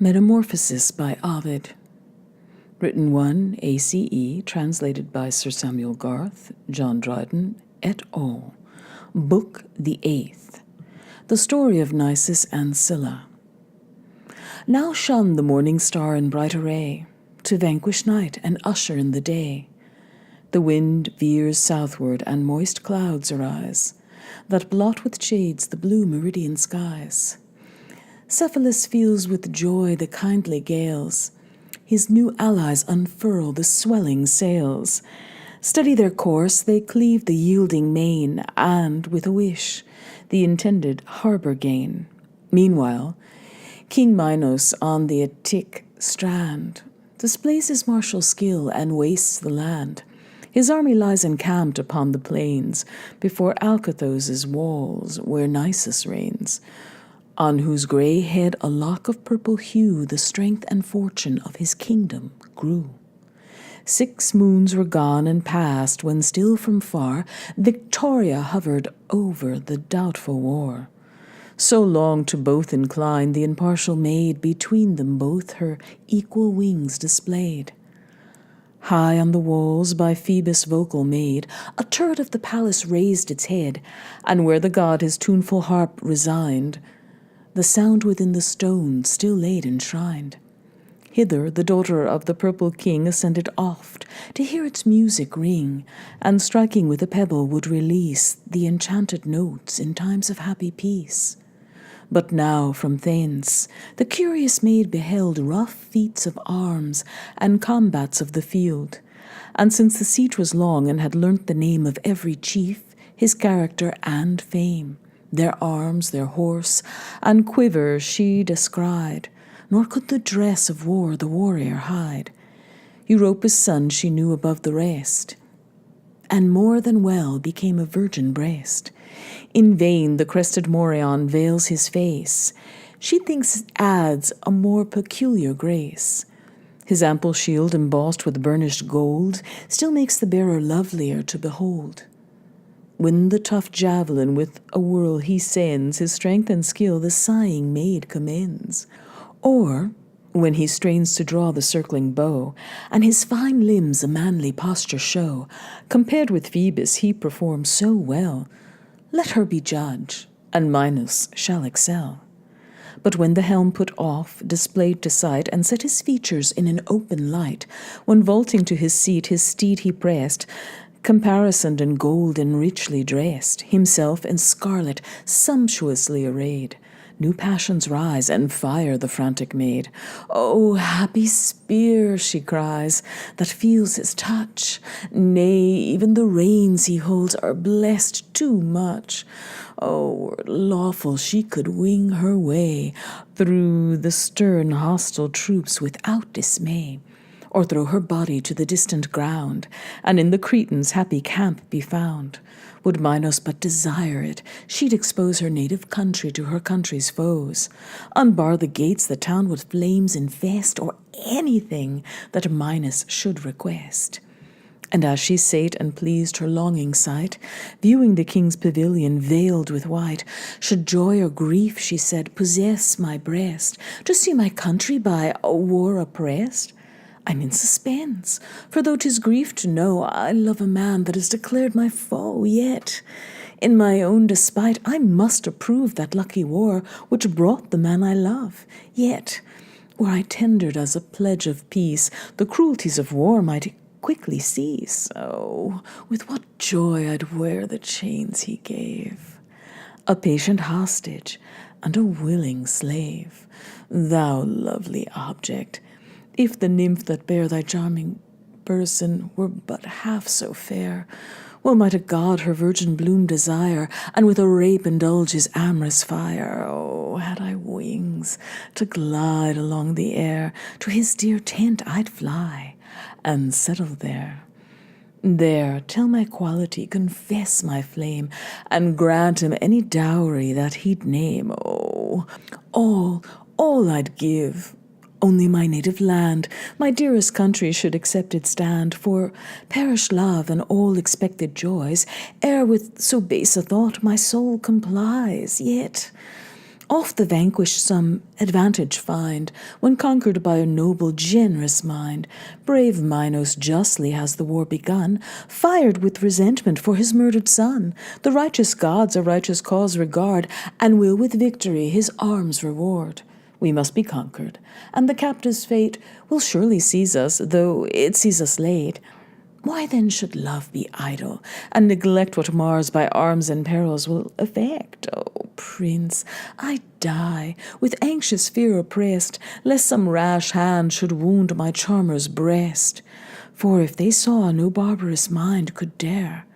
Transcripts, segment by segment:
Metamorphoses by Ovid. Written 1 ACE, translated by Sir Samuel Garth, John Dryden, et al. Book the 8th. The story of Nisus and Scylla. Now shone the morning star in bright array, to vanquish night and usher in the day. The wind veers southward, and moist clouds arise, that blot with shades the blue meridian skies. Cephalus feels with joy the kindly gales. His new allies unfurl the swelling sails. Steady their course, they cleave the yielding main, and, with a wish, the intended harbour gain. Meanwhile, King Minos on the Attic strand displays his martial skill and wastes the land. His army lies encamped upon the plains, before Alcathos' walls, where Nisus reigns, on whose grey head a lock of purple hue the strength and fortune of his kingdom grew. 6 moons were gone and past, when still from far Victoria hovered over the doubtful war. So long to both inclined, the impartial maid between them both her equal wings displayed. High on the walls, by Phoebus vocal made, a turret of the palace raised its head, and where the god his tuneful harp resigned, the sound within the stone still laid enshrined. Hither the daughter of the purple king ascended oft, to hear its music ring, and striking with a pebble would release the enchanted notes in times of happy peace. But now from thence the curious maid beheld rough feats of arms and combats of the field, and since the siege was long and had learnt the name of every chief, his character and fame, their arms, their horse, and quiver she descried, nor could the dress of war the warrior hide. Europus' son she knew above the rest, and more than well became a virgin breast. In vain the crested morion veils his face, she thinks it adds a more peculiar grace. His ample shield embossed with burnished gold still makes the bearer lovelier to behold. When the tough javelin with a whirl he sends, his strength and skill the sighing maid commends. Or, when he strains to draw the circling bow, and his fine limbs a manly posture show, compared with Phoebus he performs so well, let her be judge, and Minos shall excel. But when the helm put off, displayed to sight, and set his features in an open light, when vaulting to his seat his steed he pressed, caparisoned in gold and richly dressed, himself in scarlet sumptuously arrayed, new passions rise and fire the frantic maid. "Oh, happy spear," she cries, "that feels his touch! Nay, even the reins he holds are blessed too much. Oh, were it lawful she could wing her way through the stern hostile troops without dismay, or throw her body to the distant ground, and in the Cretans' happy camp be found. Would Minos but desire it, she'd expose her native country to her country's foes, unbar the gates the town with flames infest, or anything that Minos should request." And as she sate and pleased her longing sight, viewing the king's pavilion veiled with white, "Should joy or grief," she said, "possess my breast, to see my country by a war oppressed, I'm in suspense, for though 'tis grief to know I love a man that is declared my foe, yet, in my own despite, I must approve that lucky war which brought the man I love. Yet, were I tendered as a pledge of peace, the cruelties of war might quickly cease. Oh, with what joy I'd wear the chains he gave, a patient hostage and a willing slave. Thou lovely object, if the nymph that bare thy charming person were but half so fair, well might a god her virgin bloom desire, and with a rape indulge his amorous fire. Oh, had I wings to glide along the air, to his dear tent I'd fly, and settle there. There, tell my quality, confess my flame, and grant him any dowry that he'd name. Oh, all I'd give, only my native land, my dearest country, should accepted stand, for perish love and all expected joys, ere with so base a thought my soul complies. Yet Oft the vanquished some advantage find, when conquered by a noble, generous mind. Brave Minos justly has the war begun, fired with resentment for his murdered son. The righteous gods a righteous cause regard, and will with victory his arms reward. We must be conquered, and the captive's fate will surely seize us, though it sees us late. Why then should love be idle, and neglect what Mars by arms and perils will effect? Oh, Prince, I die, with anxious fear oppressed, lest some rash hand should wound my charmer's breast. For if they saw, no barbarous mind could dare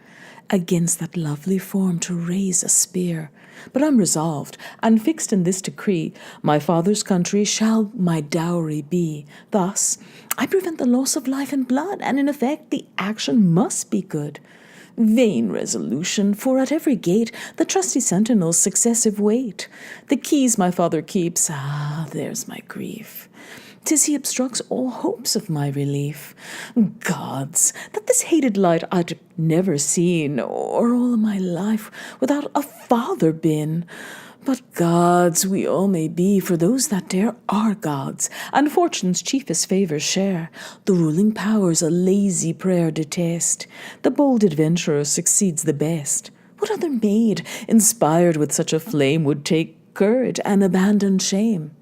against that lovely form to raise a spear. But I'm resolved, and fixed in this decree, my father's country shall my dowry be. Thus, I prevent the loss of life and blood, and in effect the action must be good. Vain resolution, for at every gate the trusty sentinels successive wait. The keys my father keeps, there's my grief. 'Tis he obstructs all hopes of my relief. Gods, that this hated light I'd never seen, or all my life without a father been. But gods we all may be, for those that dare are gods, and fortune's chiefest favours share. The ruling powers a lazy prayer detest. The bold adventurer succeeds the best. What other maid, inspired with such a flame, would take courage and abandon shame?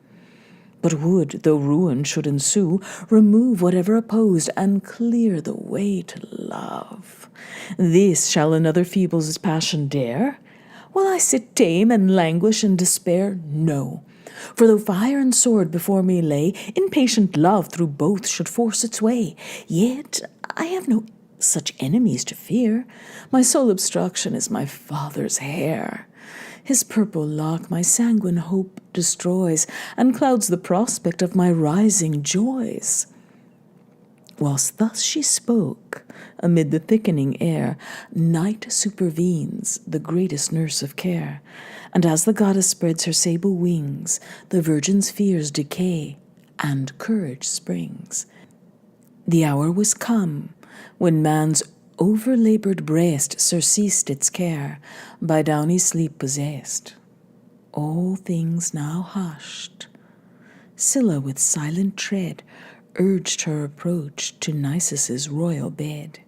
But would, though ruin should ensue, remove whatever opposed, and clear the way to love. This shall another feeble's passion dare? Will I sit tame and languish in despair? No. For though fire and sword before me lay, impatient love through both should force its way. Yet I have no such enemies to fear. My sole obstruction is my father's hair. His purple lock my sanguine hope destroys, and clouds the prospect of my rising joys. Whilst thus she spoke, amid the thickening air, night supervenes, the greatest nurse of care. And as the goddess spreads her sable wings, the virgin's fears decay, and courage springs. The hour was come, when man's over-laboured breast surceased its care, by downy sleep possessed. All things now hushed. Scylla with silent tread urged her approach to Nisus's royal bed.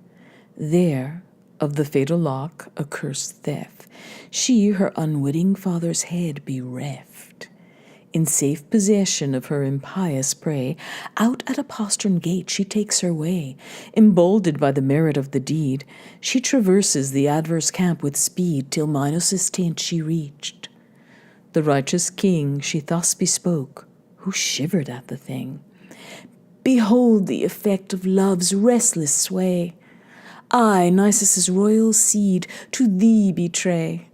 There, of the fatal lock, accursed theft, she her unwitting father's head bereft. In safe possession of her impious prey, out at a postern gate she takes her way. Emboldened by the merit of the deed, she traverses the adverse camp with speed, till Minos' tent she reached. The righteous king she thus bespoke, who shivered at the thing. Behold the effect of love's restless sway. I, Nisus' royal seed, to thee betray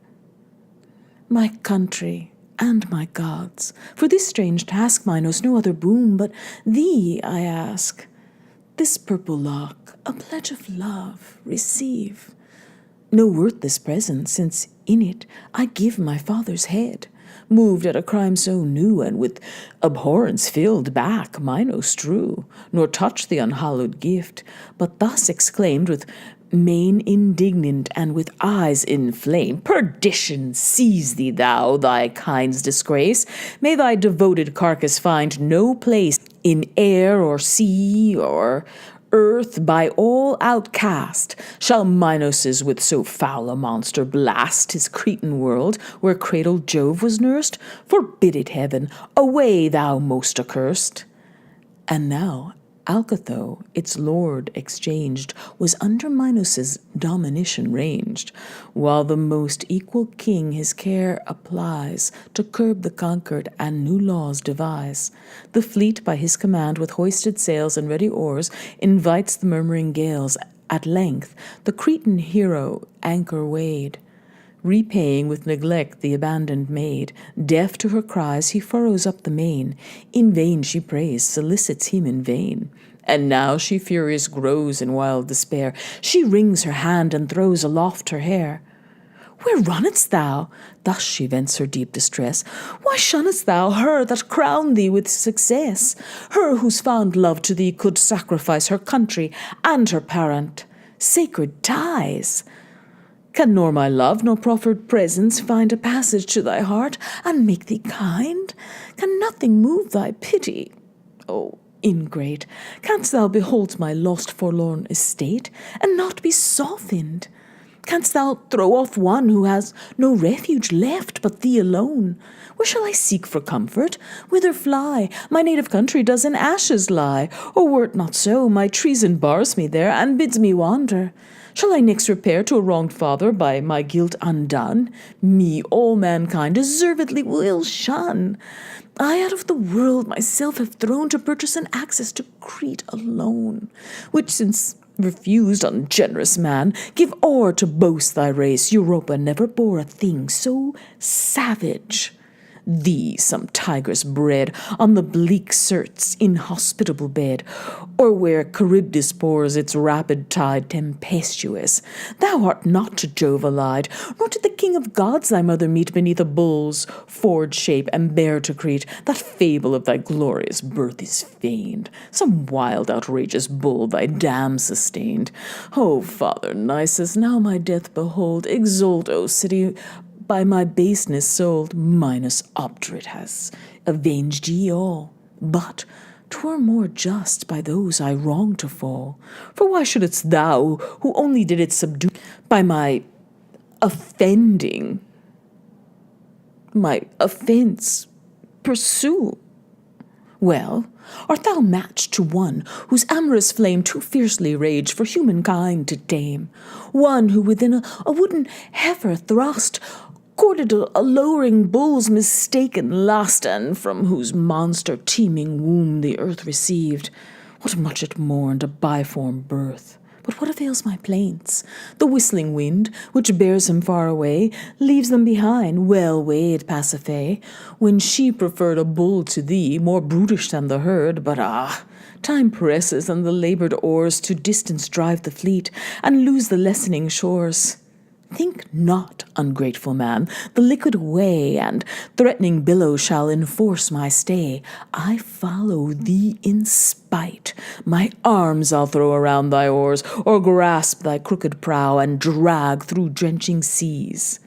my country and my gods. For this strange task mine knows no other boon, but thee I ask. This purple lock, a pledge of love, receive. No worth this present, since in it I give my father's head. Moved at a crime so new, and with abhorrence filled back, Minos drew, nor touched the unhallowed gift, but thus exclaimed with mien indignant and with eyes inflamed, Perdition seize thee, thou, thy kind's disgrace! May thy devoted carcass find no place in air or sea or earth, by all outcast. Shall Minos with so foul a monster blast his Cretan world, where cradled Jove was nursed? Forbid it, heaven! Away, thou most accursed! And now Alcatho, its lord exchanged, was under Minos' dominion ranged, while the most equal king his care applies to curb the conquered and new laws devise. The fleet by his command with hoisted sails and ready oars invites the murmuring gales. At length the Cretan hero anchor weighed, repaying with neglect the abandoned maid. Deaf to her cries, he furrows up the main. In vain she prays, solicits him in vain. And now she furious grows in wild despair. She wrings her hand and throws aloft her hair. Where runnest thou? Thus she vents her deep distress. Why shunnest thou her that crowned thee with success? Her whose fond love to thee could sacrifice her country and her parent. Sacred ties! Can nor my love nor proffered presents find a passage to thy heart, and make thee kind? Can nothing move thy pity? O ingrate, canst thou behold my lost forlorn estate, and not be softened? Canst thou throw off one who has no refuge left but thee alone? Where shall I seek for comfort? Whither fly? My native country does in ashes lie. Or were it not so, my treason bars me there, and bids me wander. Shall I next repair to a wronged father, by my guilt undone? Me all mankind deservedly will shun. I out of the world myself have thrown, to purchase an access to Crete alone, which since refused, ungenerous man, give o'er to boast thy race. Europa never bore a thing so savage. Thee some tigress bred on the bleak Sirt's inhospitable bed, or where Charybdis pours its rapid tide tempestuous. Thou art not to Jove allied, nor to the king of gods thy mother meet beneath a bull's forged shape, and bear to Crete. That fable of thy glorious birth is feigned. Some wild outrageous bull thy dam sustained. O Father Nisus, now my death behold, exult, O city, by my baseness sold. Minos obdurate has avenged ye all. But 'twere more just by those I wronged to fall. For why shouldst thou, who only did it subdue, by my offending, my offence pursue? Well, art thou matched to one whose amorous flame too fiercely raged for humankind to tame? One who within a wooden heifer thrust courted a lowering bull's mistaken lust, and from whose monster teeming womb the earth received, what much it mourned, a biform birth. But what avails my plaints? The whistling wind, which bears him far away, leaves them behind, well weighed Pasiphae, when she preferred a bull to thee, more brutish than the herd. But time presses, and the laboured oars to distance drive the fleet, and lose the lessening shores. Think not, ungrateful man, the liquid way and threatening billow shall enforce my stay. I follow thee in spite. My arms I'll throw around thy oars, or grasp thy crooked prow, and drag through drenching seas.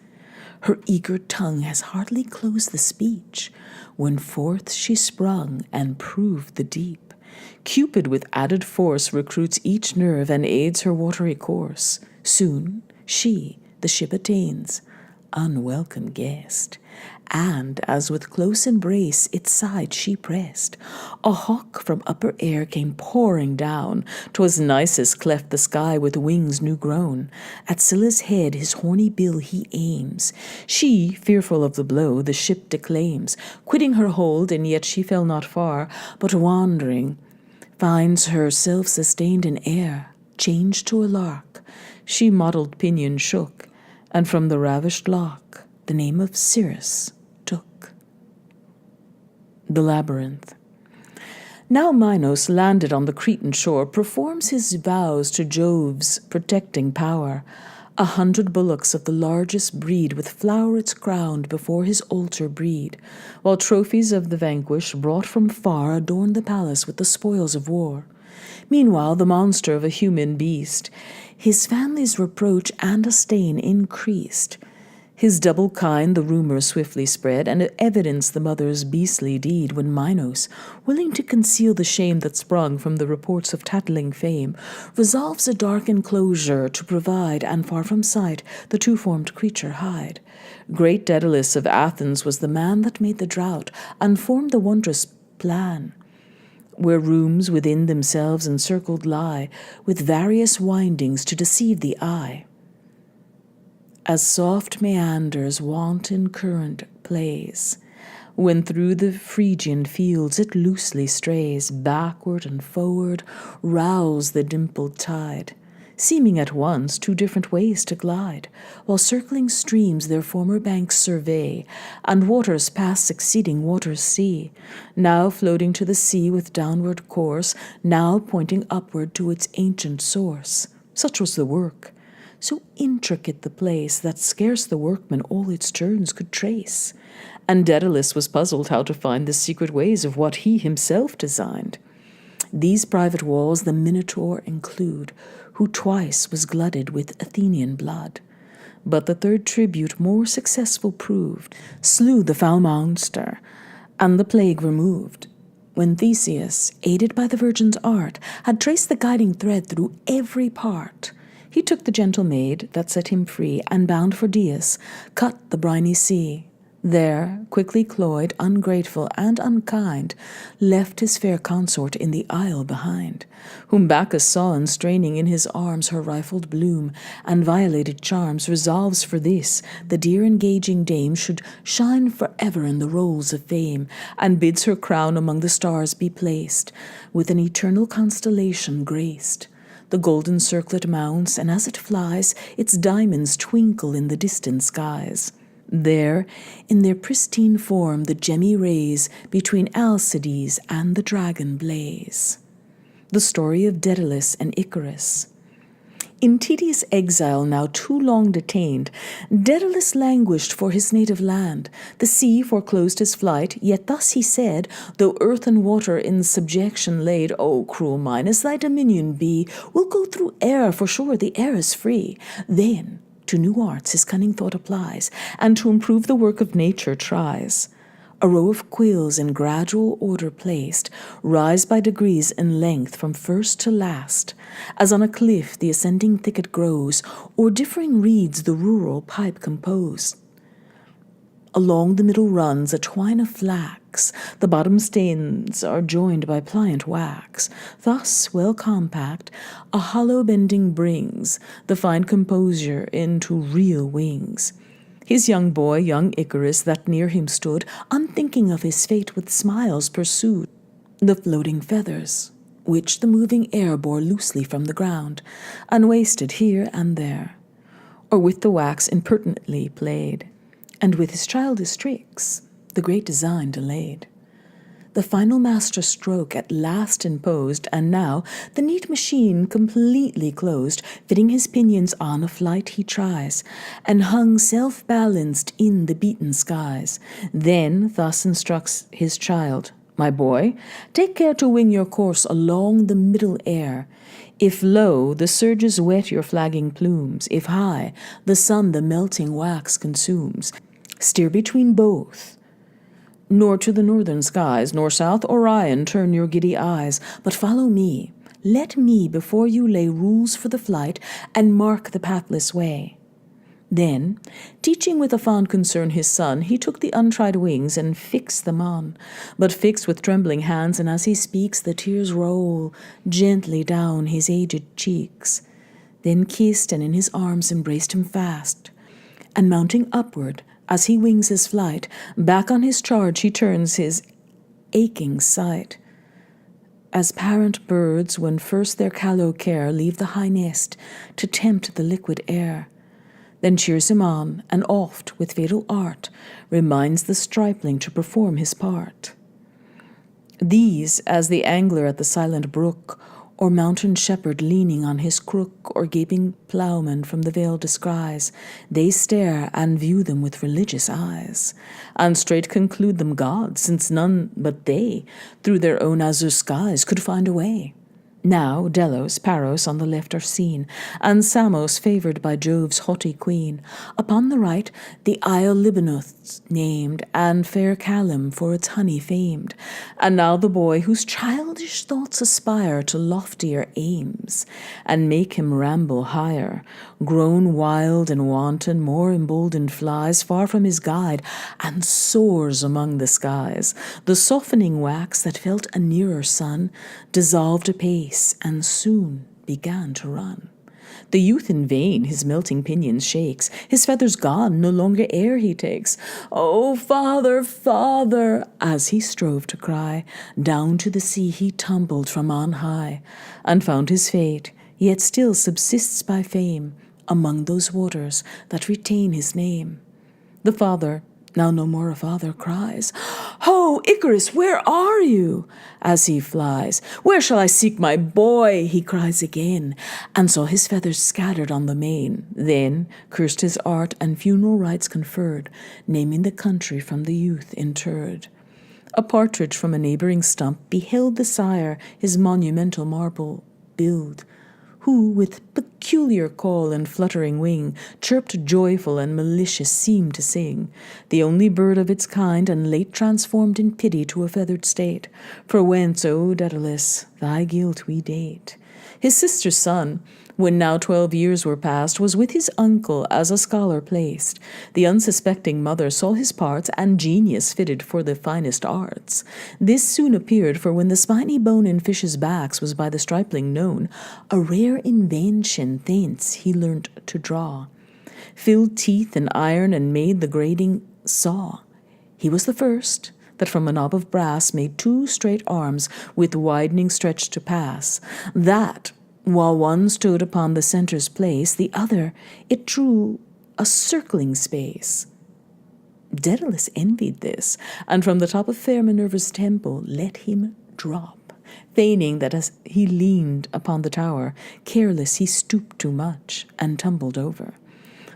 Her eager tongue has hardly closed the speech, when forth she sprung and proved the deep. Cupid with added force recruits each nerve, and aids her watery course. Soon she the ship attains, unwelcome guest, and as with close embrace its side she pressed, a hawk from upper air came pouring down. 'Twas Nisus cleft the sky with wings new grown. At Scylla's head his horny bill he aims. She, fearful of the blow, the ship declaims, quitting her hold, and yet she fell not far, but wandering, finds herself sustained in air, changed to a lark. She mottled pinion shook, and from the ravished lock the name of Cirrus took. The Labyrinth. Now Minos, landed on the Cretan shore, performs his vows to Jove's protecting power. 100 bullocks of the largest breed with flowerets crowned before his altar breed, while trophies of the vanquished brought from far adorn the palace with the spoils of war. Meanwhile the monster of a human beast, his family's reproach and a stain increased. His double kind the rumour swiftly spread, and evidenced the mother's beastly deed, when Minos, willing to conceal the shame that sprung from the reports of tattling fame, resolves a dark enclosure to provide, and far from sight the two-formed creature hide. Great Daedalus of Athens was the man that made the drought, and formed the wondrous plan, where rooms within themselves encircled lie, with various windings to deceive the eye. As soft meanders wanton current plays, when through the Phrygian fields it loosely strays, backward and forward rouse the dimpled tide, seeming at once two different ways to glide, while circling streams their former banks survey, and waters past succeeding waters see, now floating to the sea with downward course, now pointing upward to its ancient source. Such was the work, so intricate the place, that scarce the workman all its turns could trace, and Daedalus was puzzled how to find the secret ways of what he himself designed. These private walls the Minotaur include, who twice was glutted with Athenian blood. But the third tribute more successful proved, slew the foul monster, and the plague removed. When Theseus, aided by the virgin's art, had traced the guiding thread through every part, he took the gentle maid that set him free, and bound for Dius, cut the briny sea. There, quickly cloyed, ungrateful, and unkind, left his fair consort in the isle behind, whom Bacchus saw, and straining in his arms her rifled bloom and violated charms, resolves for this the dear engaging dame should shine forever in the rolls of fame, and bids her crown among the stars be placed, with an eternal constellation graced. The golden circlet mounts, and as it flies, its diamonds twinkle in the distant skies. There, in their pristine form, the gemmy rays between Alcides and the dragon blaze. The story of Daedalus and Icarus. In tedious exile, now too long detained, Daedalus languished for his native land. The sea foreclosed his flight, yet thus he said, though earth and water in subjection laid, O cruel Minos, thy dominion be, we'll go through air, for sure the air is free. Then to new arts his cunning thought applies, and to improve the work of nature tries. A row of quills in gradual order placed rise by degrees in length from first to last, as on a cliff the ascending thicket grows, or differing reeds the rural pipe compose. Along the middle runs a twine of flax, the bottom stains are joined by pliant wax. Thus, well compact, a hollow bending brings the fine composure into real wings. His young boy, young Icarus, that near him stood, unthinking of his fate, with smiles pursued the floating feathers, which the moving air bore loosely from the ground, unwasted here and there, or with the wax impertinently played, and with his childish tricks the great design delayed. The final master stroke at last imposed, and now the neat machine completely closed, fitting his pinions on a flight he tries, and hung self-balanced in the beaten skies. Then thus instructs his child, my boy, take care to wing your course along the middle air. If low, the surges wet your flagging plumes. If high, the sun the melting wax consumes. Steer between both, nor to the northern skies, nor south Orion turn your giddy eyes, but follow me. Let me before you lay rules for the flight, and mark the pathless way. Then, teaching with a fond concern his son, he took the untried wings and fixed them on, but fixed with trembling hands, and as he speaks, the tears roll gently down his aged cheeks. Then kissed, and in his arms embraced him fast, and mounting upward, as he wings his flight, back on his charge he turns his aching sight. As parent birds, when first their callow care leave the high nest to tempt the liquid air, then cheers him on, and oft, with fatal art, reminds the stripling to perform his part. These, as the angler at the silent brook, or mountain shepherd leaning on his crook, or gaping ploughman from the vale descries, they stare and view them with religious eyes, and straight conclude them gods, since none but they through their own azure skies could find a way. Now Delos, Paros on the left are seen, and Samos favoured by Jove's haughty queen. Upon the right the isle Libanoth named, and fair Calym for its honey famed. And now the boy whose childish thoughts aspire to loftier aims, and make him ramble higher, grown wild and wanton, more emboldened flies far from his guide, and soars among the skies. The softening wax that felt a nearer sun dissolved apace, and soon began to run. The youth in vain his melting pinions shakes, his feathers gone, no longer air he takes. "Oh, father, father!" as he strove to cry, down to the sea he tumbled from on high, and found his fate, yet still subsists by fame among those waters that retain his name. The father, now no more a father, cries, "Ho, Icarus, where are you?" as he flies. "Where shall I seek my boy?" he cries again, and saw his feathers scattered on the main. Then cursed his art, and funeral rites conferred, naming the country from the youth interred. A partridge from a neighbouring stump beheld the sire his monumental marble build, who, with peculiar call and fluttering wing, chirped joyful and malicious seemed to sing, the only bird of its kind, and late transformed in pity to a feathered state. For whence, O Daedalus, thy guilt we date? His sister's son, when now 12 years were past, was with his uncle as a scholar placed. The unsuspecting mother saw his parts, and genius fitted for the finest arts. This soon appeared, for when the spiny bone in fishes' backs was by the stripling known, a rare invention thence he learnt to draw. Filled teeth in iron, and made the grading saw. He was the first that from a knob of brass made 2 straight arms with widening stretch to pass, that, while one stood upon the centre's place, the other it drew a circling space. Daedalus envied this, and from the top of fair Minerva's temple let him drop, feigning that as he leaned upon the tower, careless he stooped too much, and tumbled over.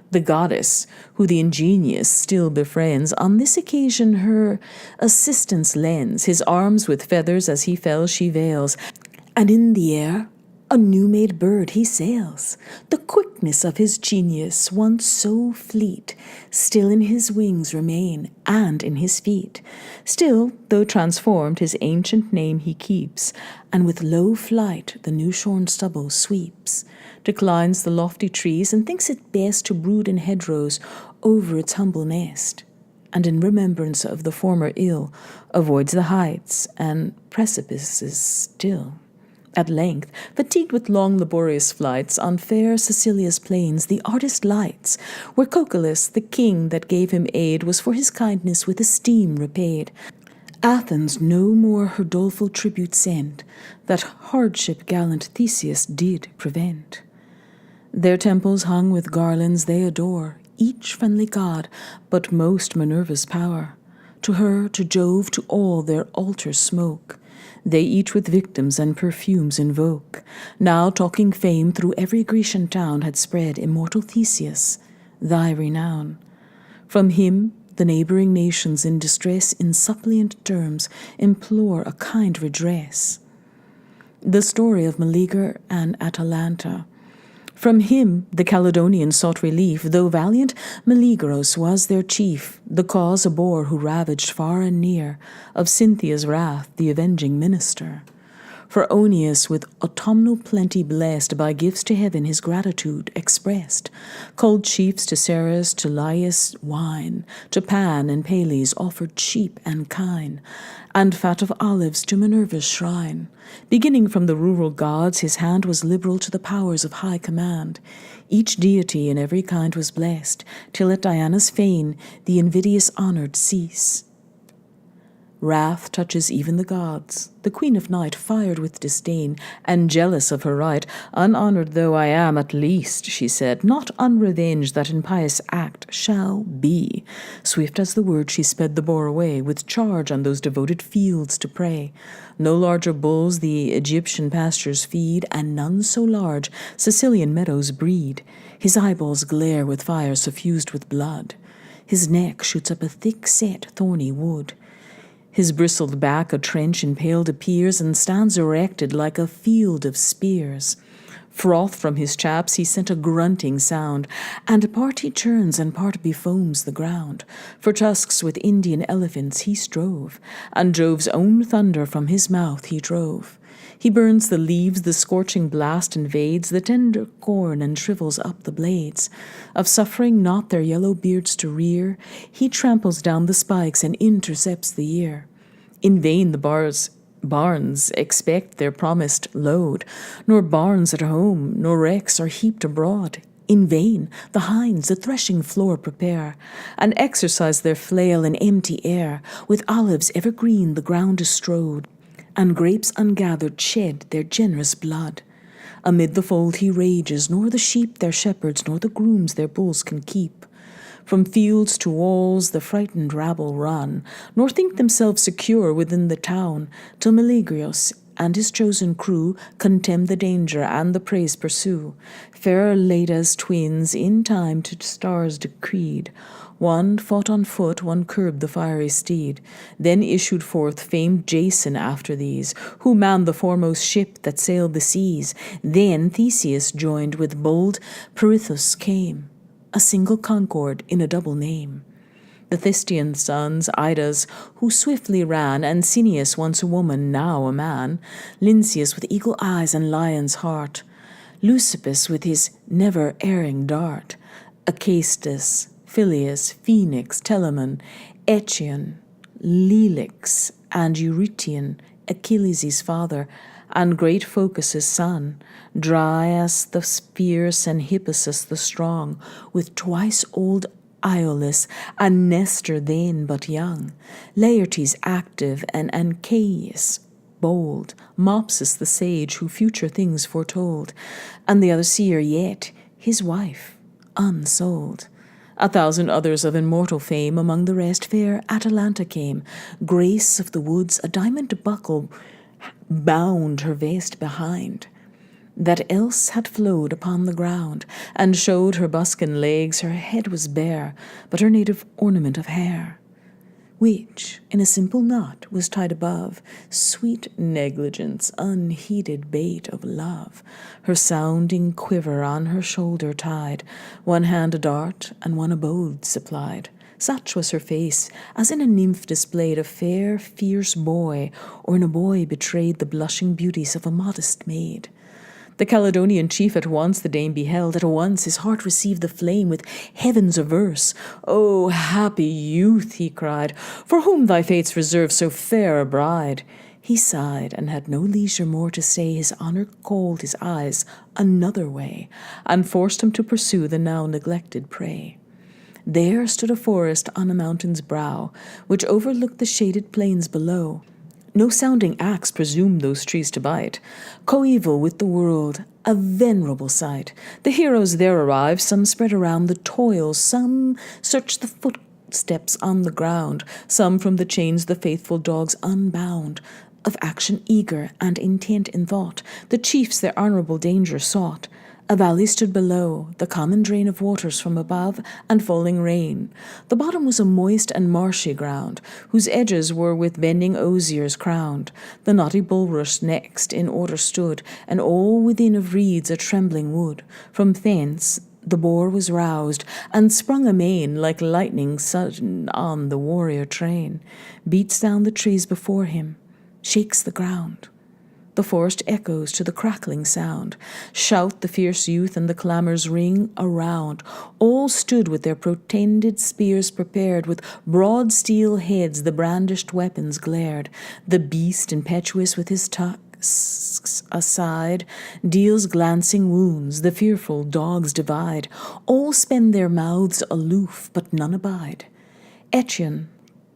The goddess, who the ingenious still befriends, on this occasion her assistance lends. His arms with feathers as he fell she veils, and in the air a new-made bird he sails. The quickness of his genius, once so fleet, still in his wings remain, and in his feet. Still, though transformed, his ancient name he keeps, and with low flight the new-shorn stubble sweeps, declines the lofty trees, and thinks it best to brood in hedgerows over its humble nest, and in remembrance of the former ill, avoids the heights and precipices still. At length, fatigued with long laborious flights, on fair Sicilia's plains the artist lights, where Cocalus, the king that gave him aid, was for his kindness with esteem repaid. Athens no more her doleful tribute sent, that hardship gallant Theseus did prevent. Their temples hung with garlands they adore, each friendly god, but most Minerva's power. To her, to Jove, to all their altars smoke. They each with victims and perfumes invoke. Now talking fame through every Grecian town had spread immortal Theseus, thy renown. From him the neighboring nations in distress in suppliant terms implore a kind redress. The story of Meleager and Atalanta. From him the Caledonians sought relief, though valiant Meleagros was their chief, the cause a boar who ravaged far and near, of Cynthia's wrath the avenging minister. For Oeneus with autumnal plenty blessed, by gifts to heaven his gratitude expressed, called chiefs to Ceres, to Laius wine, to Pan and Pales offered sheep and kine, and fat of olives to Minerva's shrine. Beginning from the rural gods, his hand was liberal to the powers of high command. Each deity in every kind was blessed, till at Diana's fane the invidious honored cease. Wrath touches even the gods. The queen of night, fired with disdain, and jealous of her right, "Unhonored though I am, at least," she said, "not unrevenged that impious act shall be." Swift as the word she sped the boar away, with charge on those devoted fields to prey. No larger bulls the Egyptian pastures feed, and none so large Sicilian meadows breed. His eyeballs glare with fire suffused with blood. His neck shoots up a thick-set thorny wood. His bristled back a trench impaled appears, and stands erected like a field of spears. Froth from his chaps he sent a grunting sound, and part he churns and part befoams the ground. For tusks with Indian elephants he strove, and Jove's own thunder from his mouth he drove. He burns the leaves, the scorching blast invades the tender corn, and shrivels up the blades. Of suffering not their yellow beards to rear, he tramples down the spikes and intercepts the ear. In vain the barns expect their promised load, nor barns at home, nor wrecks are heaped abroad. In vain the hinds the threshing floor prepare, and exercise their flail in empty air. With olives evergreen the ground is strowed, and grapes ungathered shed their generous blood. Amid the fold he rages, nor the sheep their shepherds, nor the grooms their bulls can keep. From fields to walls the frightened rabble run, nor think themselves secure within the town, till Meleagros and his chosen crew contemn the danger and the praise pursue. Fair Leda's twins in time to stars decreed. One fought on foot, one curbed the fiery steed. Then issued forth famed Jason after these, who manned the foremost ship that sailed the seas. Then Theseus joined with bold Pirithous came, a single concord in a double name. The Thystian sons, Idas, who swiftly ran, and Cineas, once a woman, now a man, Lynceus with eagle eyes and lion's heart, Leucippus with his never-erring dart, Acastus, Phileus, Phoenix, Telamon, Echion, Lelix, and Eurytion, Achilles' father, and great Phocus' son, Dryas the fierce and Hippasus the strong, with twice old Iolus, and Nestor then but young, Laertes active, and Ancaeus bold, Mopsus the sage who future things foretold, and the other seer yet, his wife, unsold. 1,000 others of immortal fame, among the rest fair Atalanta came, Grace of the woods, a diamond buckle bound her vest behind, that else had flowed upon the ground, and showed her buskin legs. Her head was bare, but her native ornament of hair, which in a simple knot was tied above, sweet negligence, unheeded bait of love, her sounding quiver on her shoulder tied, one hand a dart and one a bow supplied. Such was her face, as in a nymph displayed a fair, fierce boy, or in a boy betrayed the blushing beauties of a modest maid. The Caledonian chief at once the dame beheld, at once his heart received the flame with heavens averse. "O happy youth," he cried, "for whom thy fates reserve so fair a bride!" He sighed, and had no leisure more to say. His honour called his eyes another way, and forced him to pursue the now neglected prey. There stood a forest on a mountain's brow, which overlooked the shaded plains below. No sounding axe presumed those trees to bite. Coeval with the world, a venerable sight. The heroes there arrived, some spread around the toils, some searched the footsteps on the ground, some from the chains the faithful dogs unbound. Of action eager and intent in thought, the chiefs their honourable danger sought. A valley stood below, the common drain of waters from above, and falling rain. The bottom was a moist and marshy ground, whose edges were with bending osiers crowned. The knotty bulrush next in order stood, and all within of reeds a trembling wood. From thence the boar was roused, and sprung amain, like lightning sudden on the warrior train. Beats down the trees before him, shakes the ground. The forest echoes to the crackling sound. Shout the fierce youth, and the clamours ring around. All stood with their protended spears prepared, with broad steel heads the brandished weapons glared. The beast, impetuous with his tusks aside, deals glancing wounds, the fearful dogs divide. All spend their mouths aloof, but none abide. Echion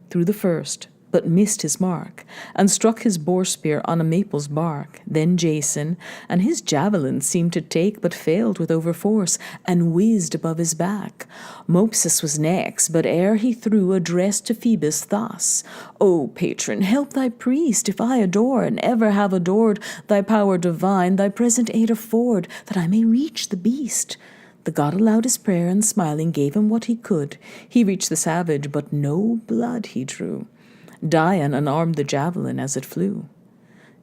threw the first, but missed his mark, and struck his boar spear on a maple's bark. Then Jason, and his javelin seemed to take, but failed with overforce, and whizzed above his back. Mopsus was next, but ere he threw, addressed to Phoebus thus: "O patron, help thy priest, if I adore, and ever have adored thy power divine, thy present aid afford, that I may reach the beast." The god allowed his prayer, and smiling gave him what he could. He reached the savage, but no blood he drew. Dian unarmed the javelin as it flew.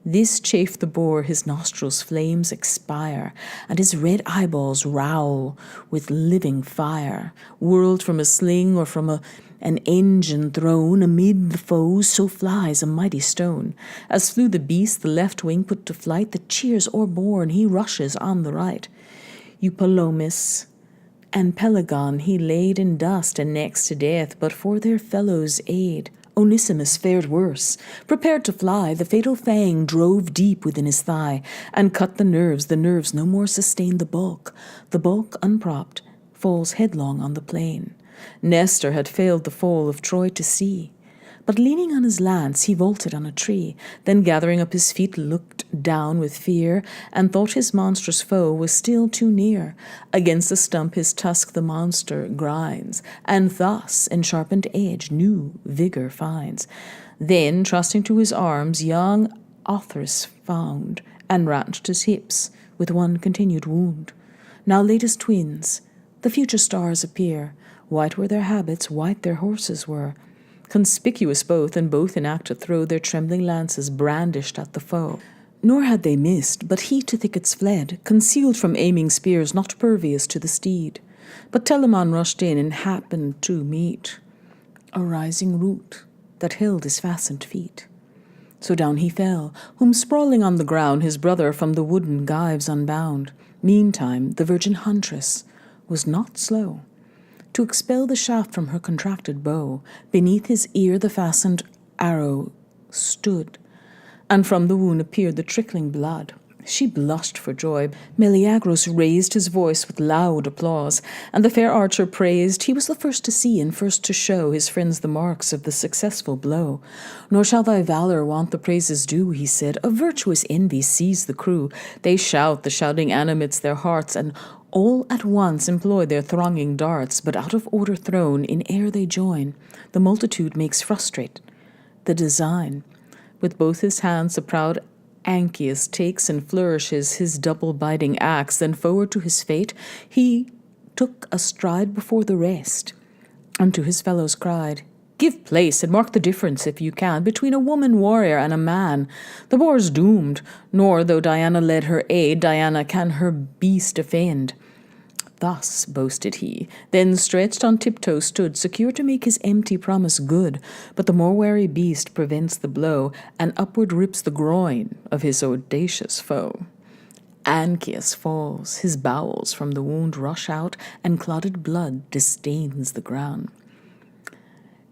This chafed the boar, his nostrils flames expire, and his red eyeballs rowl with living fire. Whirled from a sling or from an engine thrown amid the foes, so flies a mighty stone. As flew the beast, the left wing put to flight, the cheers o'erborne, he rushes on the right. Eupalomus and Pelagon he laid in dust and next to death, but for their fellows' aid Onesimus fared worse. Prepared to fly, the fatal fang drove deep within his thigh, and cut the nerves no more sustain the bulk. The bulk, unpropped, falls headlong on the plain. Nestor had failed the fall of Troy to see, but leaning on his lance he vaulted on a tree, then gathering up his feet looked down with fear, and thought his monstrous foe was still too near. Against the stump his tusk the monster grinds, and thus in sharpened edge new vigour finds. Then, trusting to his arms, young Others found, and ranched his hips with one continued wound. Now latest twins, the future stars appear. White were their habits, white their horses were. Conspicuous both, and both in act to throw their trembling lances brandished at the foe. Nor had they missed, but he to thickets fled, concealed from aiming spears not pervious to the steed. But Telamon rushed in and happened to meet a rising root that held his fastened feet. So down he fell, whom sprawling on the ground his brother from the wooden gyves unbound. Meantime the virgin huntress was not slow to expel the shaft from her contracted bow. Beneath his ear the fastened arrow stood, and from the wound appeared the trickling blood. She blushed for joy. Meleagros raised his voice with loud applause, and the fair archer praised. He was the first to see and first to show his friends the marks of the successful blow. Nor shall thy valor want the praises due, he said. A virtuous envy seized the crew. They shout, the shouting animates their hearts, and all at once employ their thronging darts. But out of order thrown, in air they join. The multitude makes frustrate the design. With both his hands the proud Anchius takes and flourishes his double-biting axe. Then forward to his fate he took a stride before the rest, and to his fellows cried, "Give place, and mark the difference, if you can, between a woman warrior and a man. The war's doomed, nor, though Diana led her aid, Diana can her beast defend." Thus boasted he, then stretched on tiptoe stood, secure to make his empty promise good. But the more wary beast prevents the blow, and upward rips the groin of his audacious foe. Anchius falls, his bowels from the wound rush out, and clotted blood distains the ground.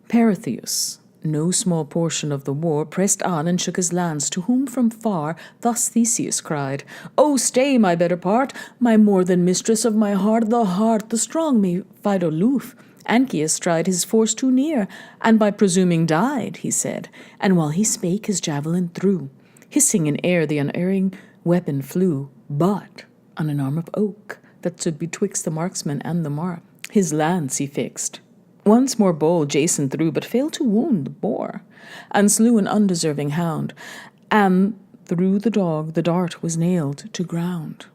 Perseus, no small portion of the war, pressed on and shook his lance, to whom from far thus Theseus cried, "O stay, my better part, my more than mistress of my heart, the strong may fight aloof." Anchius tried his force too near, and by presuming died, he said, and while he spake his javelin threw. Hissing in air the unerring weapon flew, but on an arm of oak that stood betwixt the marksman and the mark. His lance he fixed. Once more bold Jason threw, but failed to wound the boar, and slew an undeserving hound, and through the dog the dart was nailed to ground.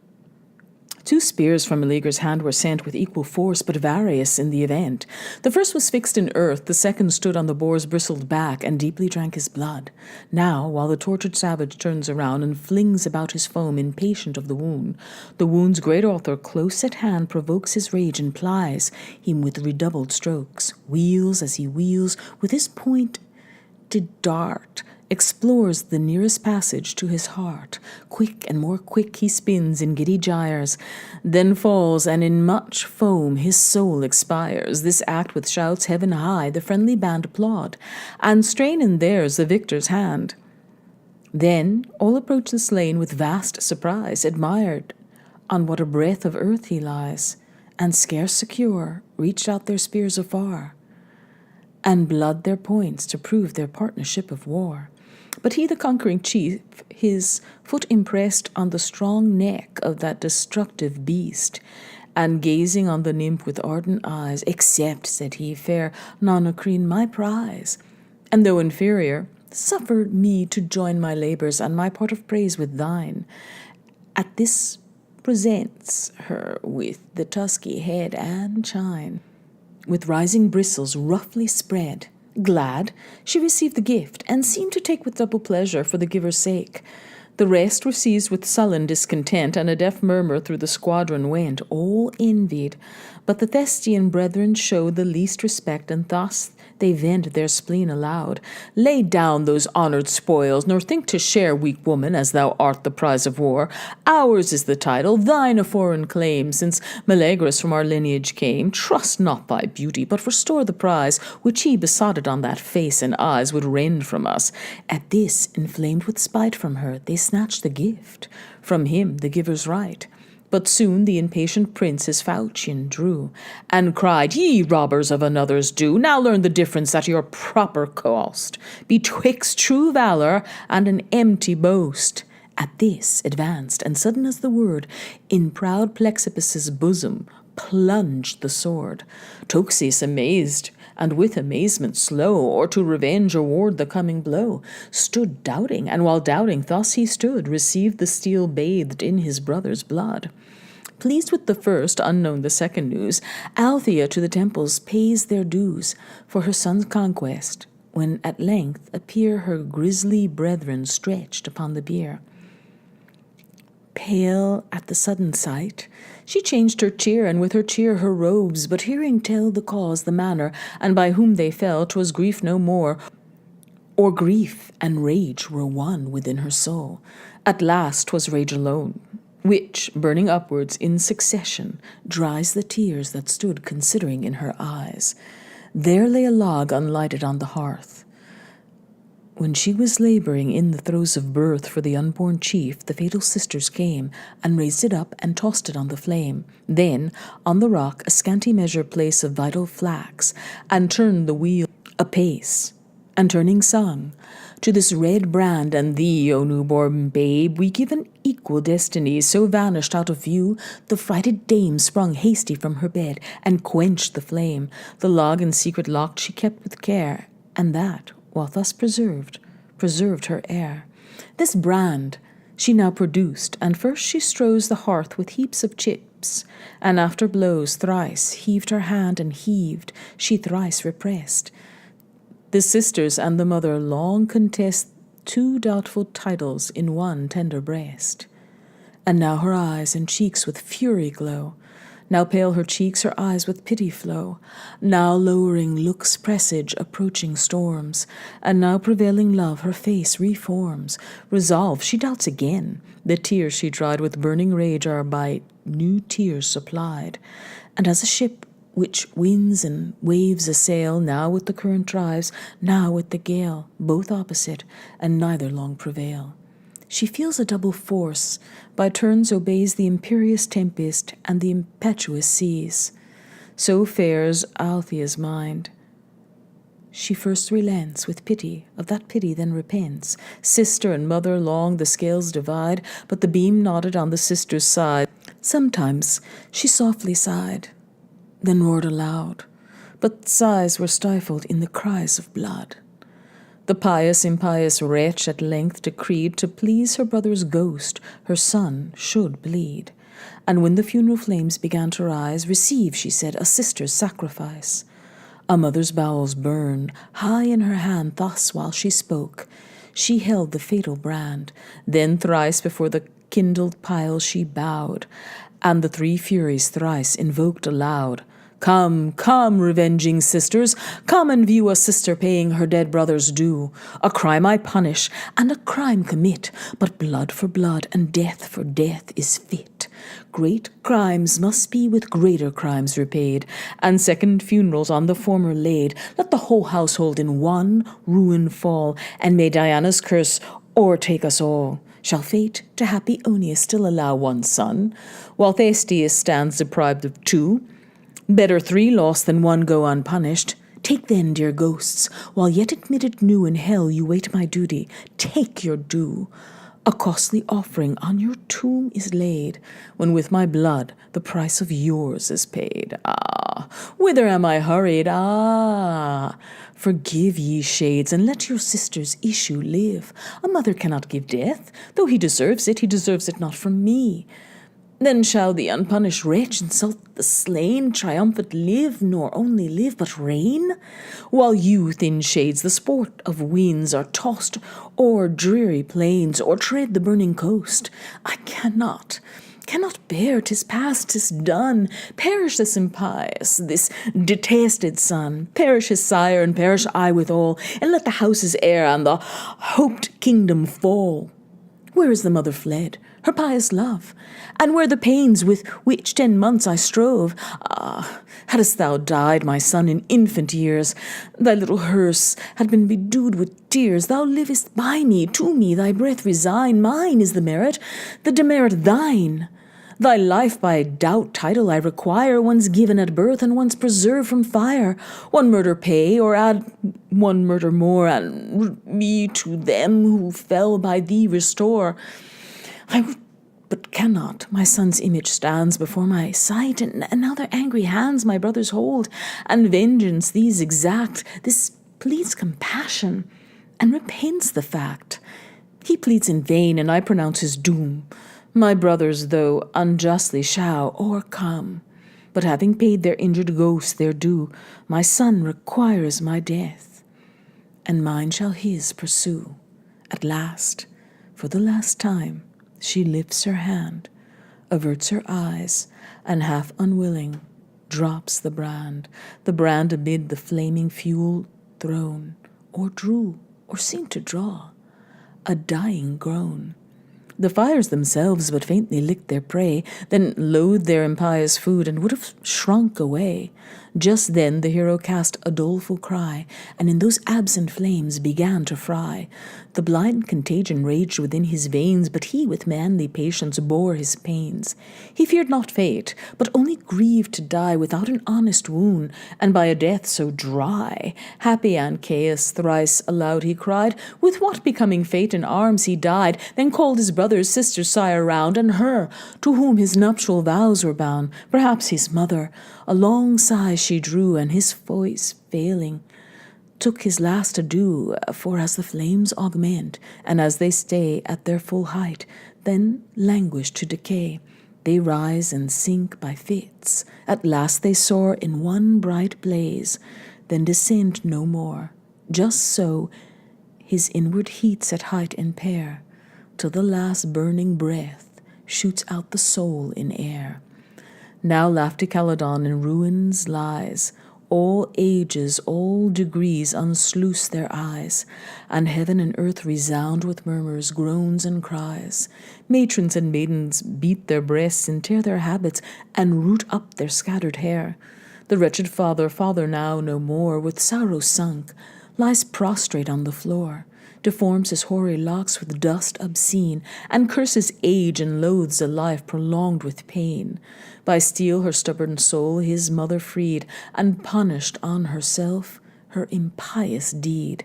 2 spears from Meleager's hand were sent with equal force, but various in the event. The first was fixed in earth, the second stood on the boar's bristled back, and deeply drank his blood. Now, while the tortured savage turns around, and flings about his foam, impatient of the wound's great author, close at hand, provokes his rage, and plies him with redoubled strokes. Wheels as he wheels, with his pointed dart, explores the nearest passage to his heart. Quick and more quick he spins in giddy gyres, then falls, and in much foam his soul expires. This act with shouts heaven high the friendly band applaud, and strain in theirs the victor's hand. Then all approach the slain with vast surprise, admired on what a breath of earth he lies, and scarce secure reached out their spears afar, and blood their points to prove their partnership of war. But he, the conquering chief, his foot impressed on the strong neck of that destructive beast, and gazing on the nymph with ardent eyes, "Accept," said he, "fair Nonocrene, my prize, and though inferior, suffer me to join my labours and my part of praise with thine." At this presents her with the tusky head and chine, with rising bristles roughly spread. Glad, she received the gift, and seemed to take with double pleasure for the giver's sake. The rest were seized with sullen discontent, and a deaf murmur through the squadron went. All envied, but the Thestian brethren showed the least respect, and thus they vent their spleen aloud. "Lay down those honoured spoils, nor think to share, weak woman, as thou art the prize of war. Ours is the title, thine a foreign claim, since Meleagrus from our lineage came. Trust not thy beauty, but restore the prize, which he, besotted on that face and eyes, would rend from us." At this, inflamed with spite from her, they snatched the gift from him, the giver's right. But soon the impatient prince his falchion drew, and cried, "Ye robbers of another's due, now learn the difference at your proper cost, betwixt true valour and an empty boast." At this advanced, and sudden as the word, in proud Plexippus's bosom plunged the sword. Toxeus, amazed and with amazement slow, or to revenge or ward the coming blow, stood doubting, and while doubting thus he stood, received the steel bathed in his brother's blood. Pleased with the first, unknown the second news, Althea to the temples pays their dues for her son's conquest, when at length appear her grisly brethren stretched upon the bier. Pale at the sudden sight, she changed her cheer, and with her cheer her robes, but hearing tell the cause, the manner, and by whom they fell, 'twas grief no more, or grief and rage were one within her soul. At last 'twas rage alone, which, burning upwards in succession, dries the tears that stood considering in her eyes. There lay a log unlighted on the hearth. When she was labouring in the throes of birth for the unborn chief, the fatal sisters came, and raised it up and tossed it on the flame. Then, on the rock, a scanty measure place of vital flax, and turned the wheel apace, and turning sung, "To this red brand and thee, O newborn babe, we give an equal destiny." So vanished out of view, the frighted dame sprung hasty from her bed, and quenched the flame. The log in secret locked she kept with care, and that, while thus preserved her heir. This brand she now produced, and first she strows the hearth with heaps of chips, and after blows thrice heaved her hand, and heaved she thrice repressed. The sisters and the mother long contest two doubtful titles in one tender breast. And now her eyes and cheeks with fury glow, now pale her cheeks, her eyes with pity flow, now lowering looks presage approaching storms, and now prevailing love her face reforms. Resolve, she doubts again. The tears she dried with burning rage are by new tears supplied. And as a ship which winds and waves assail, now with the current drives, now with the gale, both opposite, and neither long prevail. She feels a double force, by turns obeys the imperious tempest and the impetuous seas. So fares Althea's mind. She first relents with pity, of that pity then repents. Sister and mother long the scales divide, but the beam nodded on the sister's side. Sometimes she softly sighed, then roared aloud, but sighs were stifled in the cries of blood. The pious, impious wretch at length decreed, to please her brother's ghost, her son should bleed. And when the funeral flames began to rise, "Receive," she said, "a sister's sacrifice." A mother's bowels burned, high in her hand, thus while she spoke. She held the fatal brand, then thrice before the kindled pile she bowed, and the three furies thrice invoked aloud. "Come, come, revenging sisters, come and view a sister paying her dead brother's due. A crime I punish, and a crime commit, but blood for blood and death for death is fit. Great crimes must be with greater crimes repaid, and second funerals on the former laid. Let the whole household in one ruin fall, and may Diana's curse o'ertake us all. Shall fate to happy Oeneus still allow one son, while Thestius stands deprived of two? Better 3 lost than 1 go unpunished. Take then, dear ghosts, while yet admitted new in hell you wait my duty, take your due. A costly offering on your tomb is laid, when with my blood the price of yours is paid. Ah, whither am I hurried? Ah, forgive ye shades, and let your sister's issue live. A mother cannot give death, though he deserves it not from me. Then shall the unpunished wretch insult the slain, triumphant live, nor only live, but reign? While you, thin shades, the sport of winds, are tossed o'er dreary plains, or tread the burning coast. I cannot bear, 'tis past, 'tis done. Perish this impious, this detested son. Perish his sire, and perish I withal, and let the house's heir and the hoped kingdom fall. Where is the mother fled, her pious love? And where the pains with which 10 months I strove? Ah, hadst thou died, my son, in infant years, thy little hearse had been bedewed with tears. Thou livest by me, to me thy breath resign. Mine is the merit, the demerit thine. Thy life by doubt title I require, one's given at birth and one's preserved from fire. 1 murder pay, or add 1 murder more, and me to them who fell by thee restore. I would but cannot. My son's image stands before my sight, and now their angry hands my brothers hold, and vengeance these exact. This pleads compassion, and repents the fact. He pleads in vain, and I pronounce his doom. My brothers, though unjustly, shall o'ercome. But having paid their injured ghosts their due, my son requires my death, and mine shall his pursue. At last, for the last time, she lifts her hand, averts her eyes, and half unwilling drops the brand amid the flaming fuel thrown, or drew, or seemed to draw, a dying groan. The fires themselves but faintly licked their prey, then loathed their impious food, and would have shrunk away. Just then the hero cast a doleful cry, and in those absent flames began to fry. The blind contagion raged within his veins, but he with manly patience bore his pains. He feared not fate, but only grieved to die without an honest wound, and by a death so dry. Happy Ancaeus, thrice aloud he cried, with what becoming fate in arms he died, then called his brother, sister, sire round, and her, to whom his nuptial vows were bound, perhaps his mother. A long sigh she drew, and his voice failing, took his last adieu, for as the flames augment, and as they stay at their full height, then languish to decay, they rise and sink by fits. At last they soar in one bright blaze, then descend no more. Just so his inward heats at height impair, till the last burning breath shoots out the soul in air. Now lofty Calydon in ruins lies. All ages, all degrees unsluice their eyes, and heaven and earth resound with murmurs, groans, and cries. Matrons and maidens beat their breasts and tear their habits, and root up their scattered hair. The wretched father now no more, with sorrow sunk, lies prostrate on the floor, deforms his hoary locks with dust obscene, and curses age and loathes a life prolonged with pain. By steel her stubborn soul his mother freed, and punished on herself her impious deed.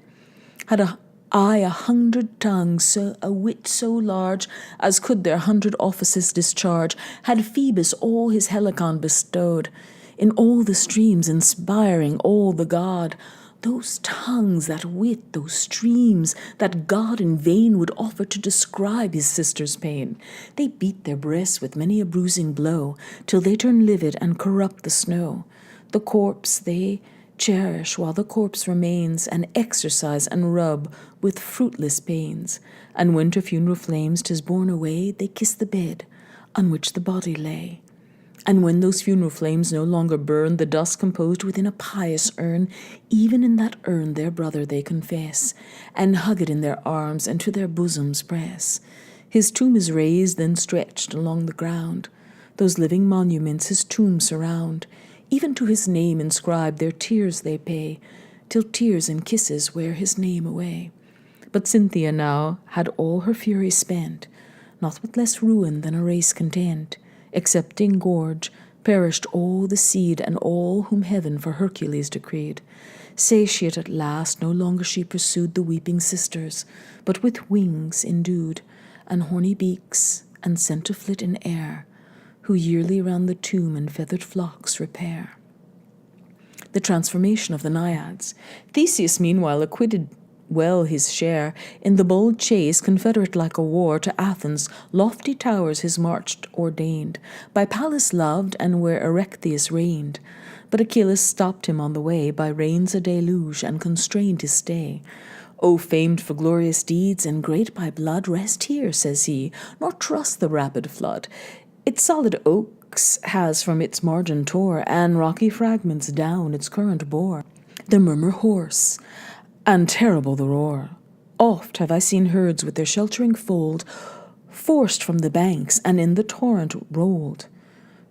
Had I 100 tongues, so a wit so large as could their 100 offices discharge, had Phoebus all his helicon bestowed, in all the streams inspiring all the god, those tongues, that wit, those streams, that God in vain would offer to describe his sister's pain. They beat their breasts with many a bruising blow, till they turn livid and corrupt the snow. The corpse they cherish while the corpse remains, and exercise and rub with fruitless pains. And when to funeral flames 'tis borne away, they kiss the bed on which the body lay. And when those funeral flames no longer burn, the dust composed within a pious urn, even in that urn their brother they confess, and hug it in their arms, and to their bosoms press. His tomb is raised, then stretched along the ground. Those living monuments his tomb surround. Even to his name inscribed their tears they pay, till tears and kisses wear his name away. But Cynthia now had all her fury spent, not with less ruin than a race content. Excepting Gorge, perished all the seed, and all whom heaven for Hercules decreed. Satiate at last, no longer she pursued the weeping sisters, but with wings endued, and horny beaks, and sent to flit in air, who yearly round the tomb in feathered flocks repair. The transformation of the Naiads. Theseus meanwhile acquitted well his share in the bold chase, confederate like a war, to Athens' lofty towers his march ordained, by Pallas loved, and where Erechtheus reigned. But Achilles stopped him on the way, by rains a deluge, and constrained his stay. O famed for glorious deeds, and great by blood, rest here, says he, nor trust the rapid flood. Its solid oaks has from its margin tore, and rocky fragments down its current bore. The murmur hoarse, and terrible the roar. Oft have I seen herds with their sheltering fold forced from the banks, and in the torrent rolled.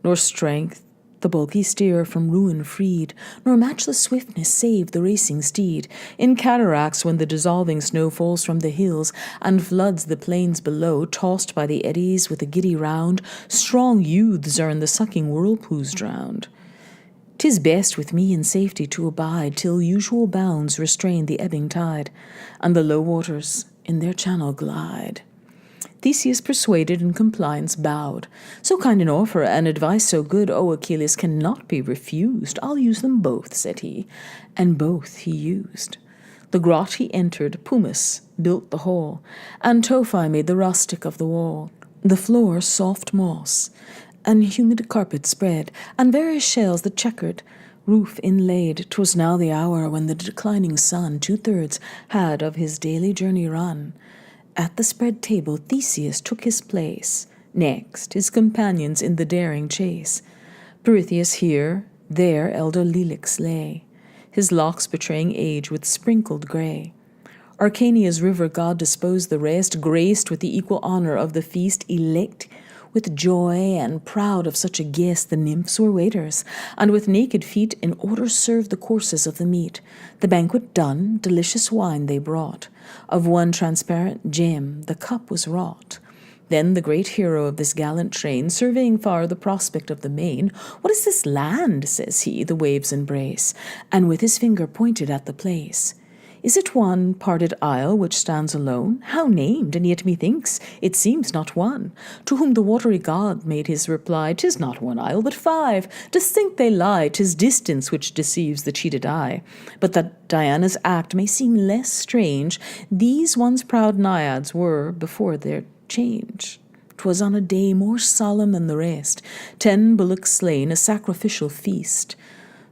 Nor strength the bulky steer from ruin freed, nor matchless swiftness saved the racing steed. In cataracts, when the dissolving snow falls from the hills, and floods the plains below, tossed by the eddies with a giddy round, strong youths are in the sucking whirlpools drowned. 'Tis best with me in safety to abide, till usual bounds restrain the ebbing tide, and the low waters in their channel glide. Theseus persuaded and compliance bowed. So kind an offer and advice so good, O Achilles, cannot be refused. I'll use them both, said he, and both he used. The grot he entered, Pumice built the hall, and Tophi made the rustic of the wall. The floor soft moss, and humid carpet spread, and various shells the checkered roof inlaid. 'Twas now the hour when the declining sun 2/3 had of his daily journey run. At the spread table Theseus took his place, next his companions in the daring chase. Pirithous here, there elder Lelix lay, his locks betraying age with sprinkled grey. Arcania's river god disposed the rest, graced with the equal honour of the feast, elect with joy and proud of such a guest. The nymphs were waiters, and with naked feet in order served the courses of the meat. The banquet done, delicious wine they brought, of one transparent gem the cup was wrought. Then the great hero of this gallant train, surveying far the prospect of the main, "What is this land?" says he, "the waves embrace," and with his finger pointed at the place. "Is it one parted isle which stands alone? How named? And yet methinks it seems not one." To whom the watery god made his reply, "'Tis not one isle, but 5. Distinct they lie, 'tis distance which deceives the cheated eye. But that Diana's act may seem less strange, these once proud naiads were before their change. 'Twas on a day more solemn than the rest, 10 bullocks slain, a sacrificial feast.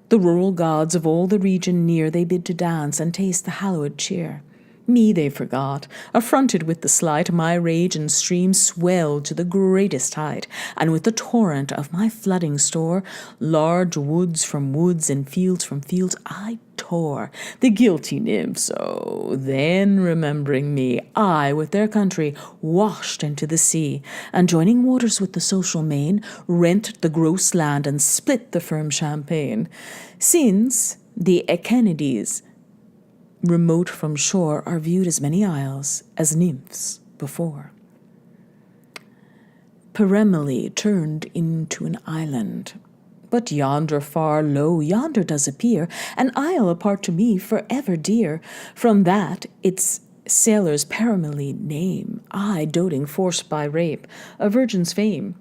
The rural gods of all the region near they bid to dance and taste the hallowed cheer. Me they forgot, affronted with the slight, my rage and stream swelled to the greatest height, and with the torrent of my flooding store, large woods from woods and fields from fields I tore. The guilty nymphs, oh, then remembering me, I with their country washed into the sea, and joining waters with the social main, rent the gross land and split the firm champaign. Since the Echenides, remote from shore, are viewed as many isles as nymphs before. Peremile turned into an island. But yonder far, lo, yonder does appear an isle apart to me forever dear. From that its sailors Peremile name, I doting forced by rape, a virgin's fame.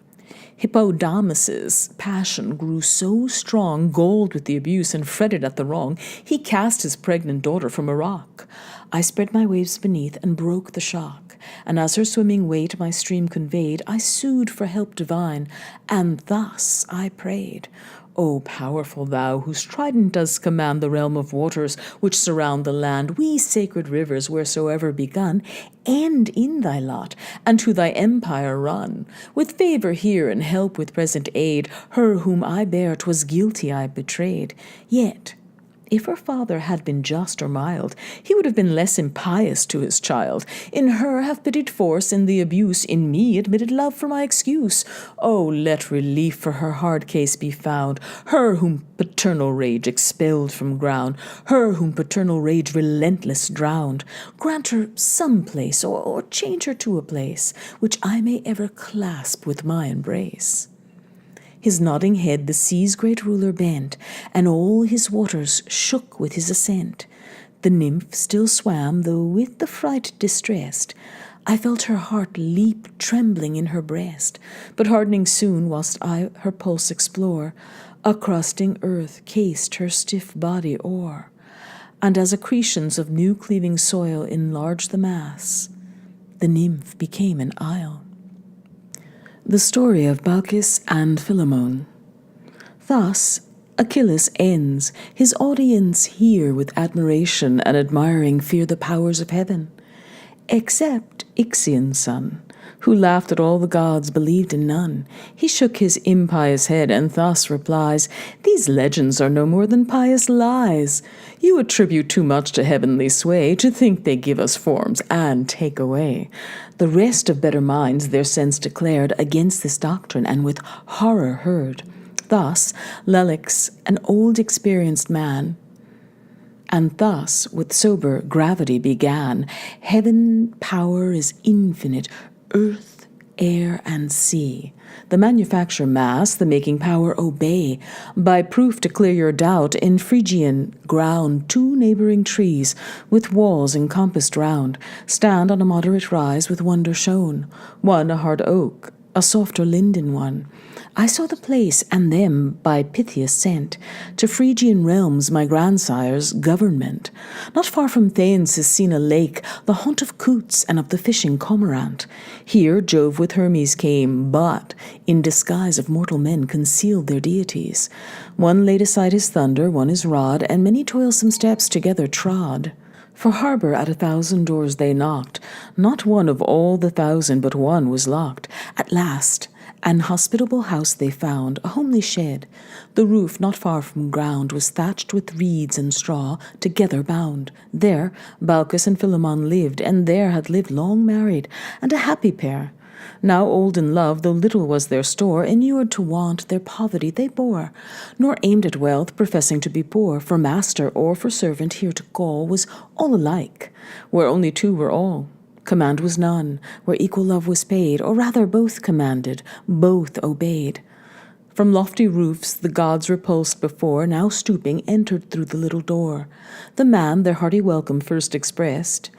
Hippodamus's passion grew so strong, galled with the abuse and fretted at the wrong, he cast his pregnant daughter from a rock. I spread my waves beneath and broke the shock, and as her swimming weight my stream conveyed, I sued for help divine, and thus I prayed. O powerful thou, whose trident does command the realm of waters which surround the land, we sacred rivers, wheresoever begun, end in thy lot, and to thy empire run. With favour hear and help with present aid her whom I bare, 'twas guilty I betrayed. Yet if her father had been just or mild, he would have been less impious to his child. In her have pitied force, in the abuse, in me admitted love for my excuse. Oh, let relief for her hard case be found, her whom paternal rage expelled from ground, her whom paternal rage relentless drowned. Grant her some place, or change her to a place, which I may ever clasp with my embrace." His nodding head the sea's great ruler bent, and all his waters shook with his assent. The nymph still swam, though with the fright distressed. I felt her heart leap trembling in her breast, but hardening soon, whilst I her pulse explore, a crusting earth cased her stiff body o'er, and as accretions of new cleaving soil enlarged the mass, the nymph became an isle. The story of Baucis and Philemon. Thus Achilles ends. His audience hear with admiration and admiring fear the powers of heaven, except Ixion's son, who laughed at all the gods, believed in none. He shook his impious head and thus replies, "These legends are no more than pious lies. You attribute too much to heavenly sway, to think they give us forms and take away." The rest of better minds their sense declared against this doctrine, and with horror heard. Thus Lelix, an old experienced man, and thus with sober gravity began, "Heaven power is infinite, earth air, and sea. The manufacture mass, the making power obey. By proof to clear your doubt, in Phrygian ground 2 neighbouring trees, with walls encompassed round, stand on a moderate rise with wonder shown. One a hard oak, a softer linden one. I saw the place and them by Pythias sent to Phrygian realms, my grandsires' government. Not far from Thanes is seen a lake, the haunt of coots and of the fishing cormorant. Here Jove with Hermes came, but in disguise of mortal men concealed their deities. One laid aside his thunder, one his rod, and many toilsome steps together trod. For harbour at 1,000 doors they knocked, not one of all the 1,000 but one was locked. At last an hospitable house they found, a homely shed. The roof not far from ground was thatched with reeds and straw, together bound. There Baucis and Philemon lived, and there had lived long married, and a happy pair. Now old in love, though little was their store, inured to want, their poverty they bore, nor aimed at wealth, professing to be poor, for master or for servant here to call was all alike, where only 2 were all. Command was none, where equal love was paid, or rather both commanded, both obeyed. From lofty roofs the gods repulsed before, now stooping, entered through the little door. The man their hearty welcome first expressed.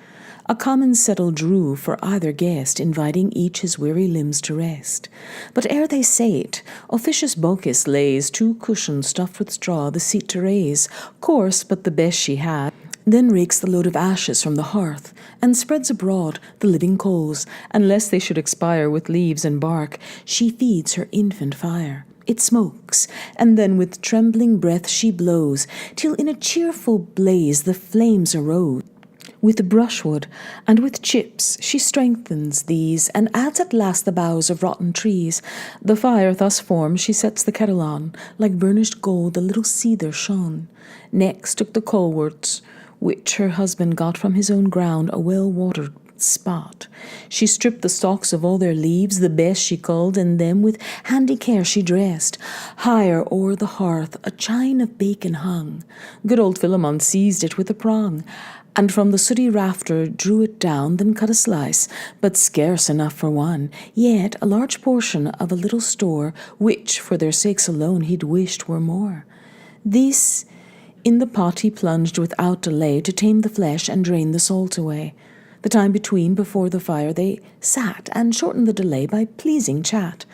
A common settle drew for either guest, inviting each his weary limbs to rest. But ere they sate, officious Baucis lays 2 cushions stuffed with straw the seat to raise, coarse but the best she had. Then rakes the load of ashes from the hearth, and spreads abroad the living coals, and lest they should expire with leaves and bark, she feeds her infant fire. It smokes, and then with trembling breath she blows, till in a cheerful blaze the flames arose. With brushwood and with chips she strengthens these, and adds at last the boughs of rotten trees. The fire thus formed she sets the kettle on, like burnished gold the little seether shone. Next took the coleworts, which her husband got from his own ground, a well-watered spot. She stripped the stalks of all their leaves, the best she culled, and them with handy care she dressed. Higher o'er the hearth a chine of bacon hung. Good old Philemon seized it with a prong, and from the sooty rafter drew it down, then cut a slice, but scarce enough for one, yet a large portion of a little store, which for their sakes alone he'd wished were more. This in the pot he plunged without delay, to tame the flesh and drain the salt away. The time between before the fire they sat, and shortened the delay by pleasing chat.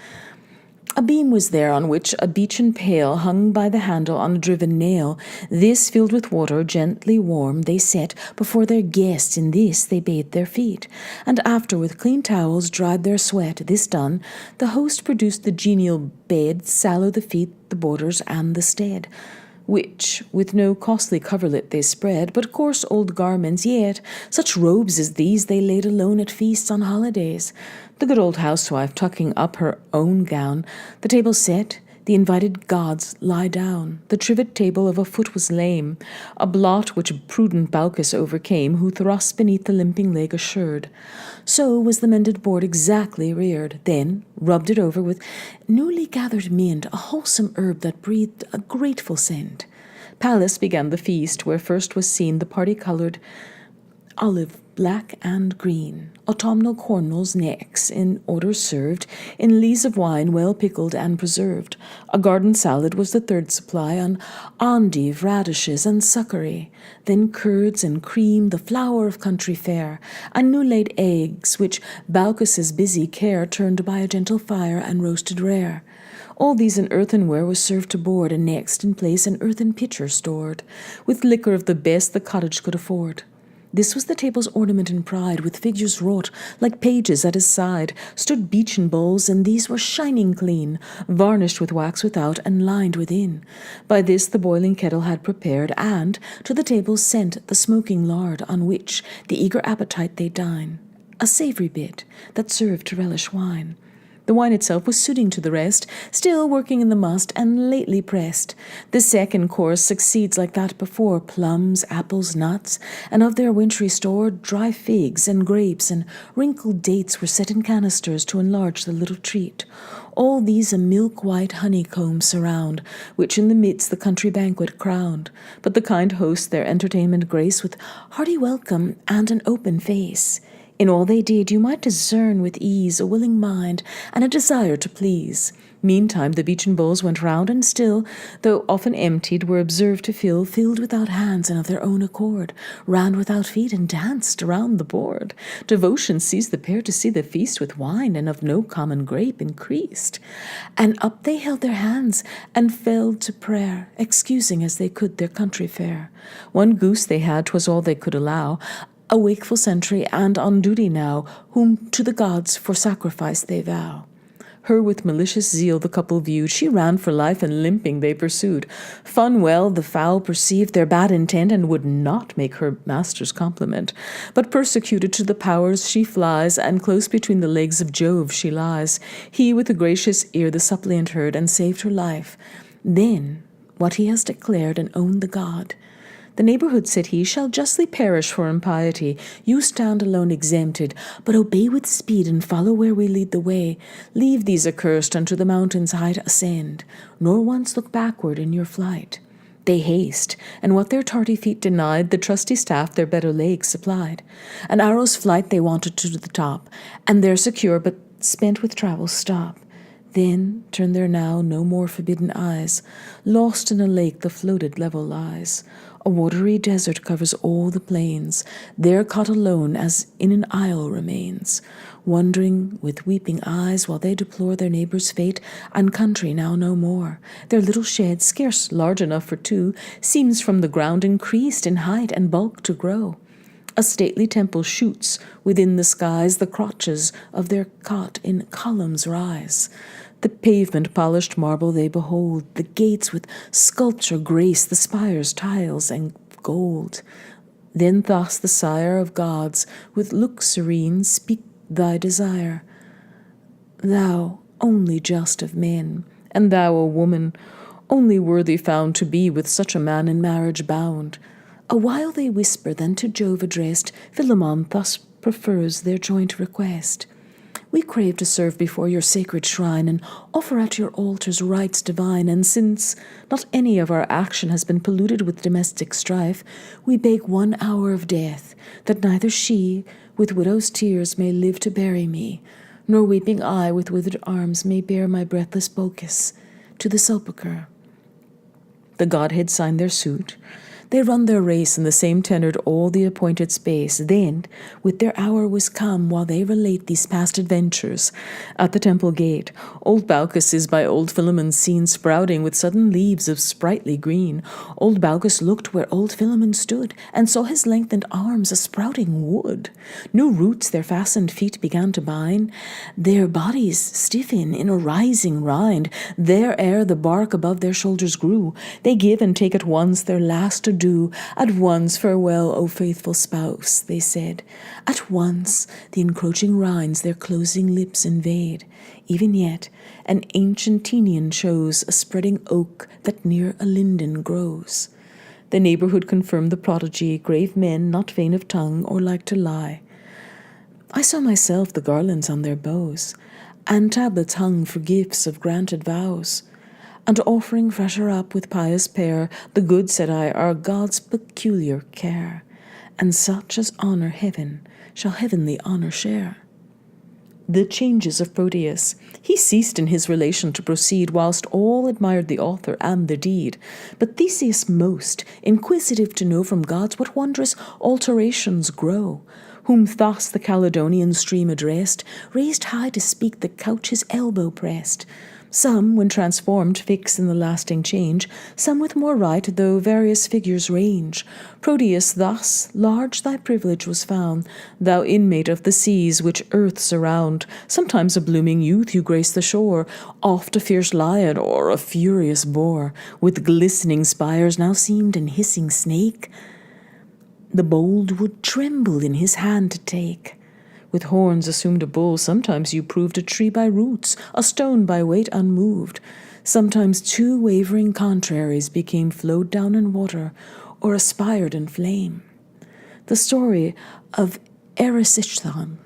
A beam was there on which a beechen pail hung by the handle on a driven nail. This filled with water, gently warm, they set before their guests. In this they bathed their feet, and after with clean towels dried their sweat. This done, the host produced the genial bed, sallow the feet, the borders, and the stead, which with no costly coverlet they spread, but coarse old garments, yet such robes as these they laid alone at feasts on holidays. The good old housewife tucking up her own gown, the table set, the invited gods lie down. The trivet table of a foot was lame, a blot which prudent Baucis overcame, who thrust beneath the limping leg assured. So was the mended board exactly reared, then rubbed it over with newly gathered mint, a wholesome herb that breathed a grateful scent. Pallas began the feast, where first was seen the party-coloured olive, black and green, autumnal cornels next, in order served, in lees of wine well pickled and preserved. A garden salad was the third supply, on endive, radishes, and succory. Then curds and cream, the flower of country fare, and new-laid eggs, which Baucis's busy care turned by a gentle fire and roasted rare. All these in earthenware was served to board, and next in place an earthen pitcher stored, with liquor of the best the cottage could afford. This was the table's ornament and pride, with figures wrought like pages at his side, stood beechen bowls, and these were shining clean, varnished with wax without and lined within. By this the boiling kettle had prepared, and to the table sent the smoking lard, on which the eager appetite they dine, a savoury bit that served to relish wine. The wine itself was suiting to the rest, still working in the must, and lately pressed. The second course succeeds like that before. Plums, apples, nuts, and of their wintry store, dry figs and grapes and wrinkled dates were set in canisters to enlarge the little treat. All these a milk-white honeycomb surround, which in the midst the country banquet crowned. But the kind host their entertainment grace with hearty welcome and an open face. In all they did you might discern with ease a willing mind and a desire to please. Meantime the beechen bowls went round, and still, though often emptied, were observed to fill, filled without hands and of their own accord, ran without feet and danced around the board. Devotion seized the pair to see the feast with wine, and of no common grape increased. And up they held their hands and fell to prayer, excusing as they could their country fare. One goose they had, 'twas all they could allow, a wakeful sentry and on duty now, whom to the gods for sacrifice they vow. Her with malicious zeal the couple viewed, she ran for life, and limping they pursued. Fun well the fowl perceived their bad intent, and would not make her master's compliment. But persecuted to the powers she flies, and close between the legs of Jove she lies. He with a gracious ear the suppliant heard, and saved her life. Then what he has declared and owned the god. The neighborhood, said he, shall justly perish for impiety. You stand alone exempted, but obey with speed, and follow where we lead the way. Leave these accursed, unto the mountain's height ascend, nor once look backward in your flight. They haste, and what their tardy feet denied, the trusty staff their better legs supplied. An arrow's flight they wanted to the top, and there secure, but spent with travel, stop. Then turn their now no more forbidden eyes. Lost in a lake the floated level lies. A watery desert covers all the plains. There caught alone as in an isle remains. Wondering with weeping eyes while they deplore their neighbour's fate, and country now no more. Their little shed, scarce large enough for two, seems from the ground increased in height and bulk to grow. A stately temple shoots within the skies, the crotches of their cot in columns rise. The pavement polished marble they behold, the gates with sculpture grace the spires, tiles, and gold. Then thus the sire of gods, with look serene, speak thy desire. Thou, only just of men, and thou a woman, only worthy found to be with such a man in marriage bound. Awhile they whisper, then to Jove addressed, Philemon thus prefers their joint request. We crave to serve before your sacred shrine, and offer at your altars rites divine, and since not any of our action has been polluted with domestic strife, we beg 1 hour of death, that neither she with widow's tears may live to bury me, nor weeping I with withered arms may bear my breathless Bacchus to the sepulchre. The godheads sign their suit. They run their race in the same tenured all the appointed space. Then, with their hour was come, while they relate these past adventures, at the temple gate, old Bacchus is by old Philemon seen sprouting with sudden leaves of sprightly green. Old Bacchus looked where old Philemon stood, and saw his lengthened arms a sprouting wood. New roots their fastened feet began to bind, their bodies stiffen in a rising rind. There ere the bark above their shoulders grew, they give and take at once their last adieu. At once, farewell, O faithful spouse, they said. At once the encroaching rinds their closing lips invade. Even yet an ancient Tenian shows a spreading oak that near a linden grows. The neighbourhood confirmed the prodigy, grave men, not vain of tongue or like to lie. I saw myself the garlands on their bows, and tablets hung for gifts of granted vows. And offering fresher up with pious pair, the good, said I, are God's peculiar care, and such as honour heaven shall heavenly honour share. The changes of Proteus. He ceased in his relation to proceed, whilst all admired the author and the deed. But Theseus most, inquisitive to know from gods what wondrous alterations grow, whom thus the Caledonian stream addressed, raised high to speak, the couch his elbow pressed. Some, when transformed, fix in the lasting change, some with more right, though various figures range. Proteus thus, large thy privilege was found, thou inmate of the seas which earth surround. Sometimes a blooming youth you grace the shore, oft a fierce lion or a furious boar, with glistening spires now seemed an hissing snake. The bold would tremble in his hand to take. With horns assumed a bull, sometimes you proved a tree by roots, a stone by weight unmoved. Sometimes two wavering contraries became flowed down in water, or aspired in flame. The story of Erysichthon,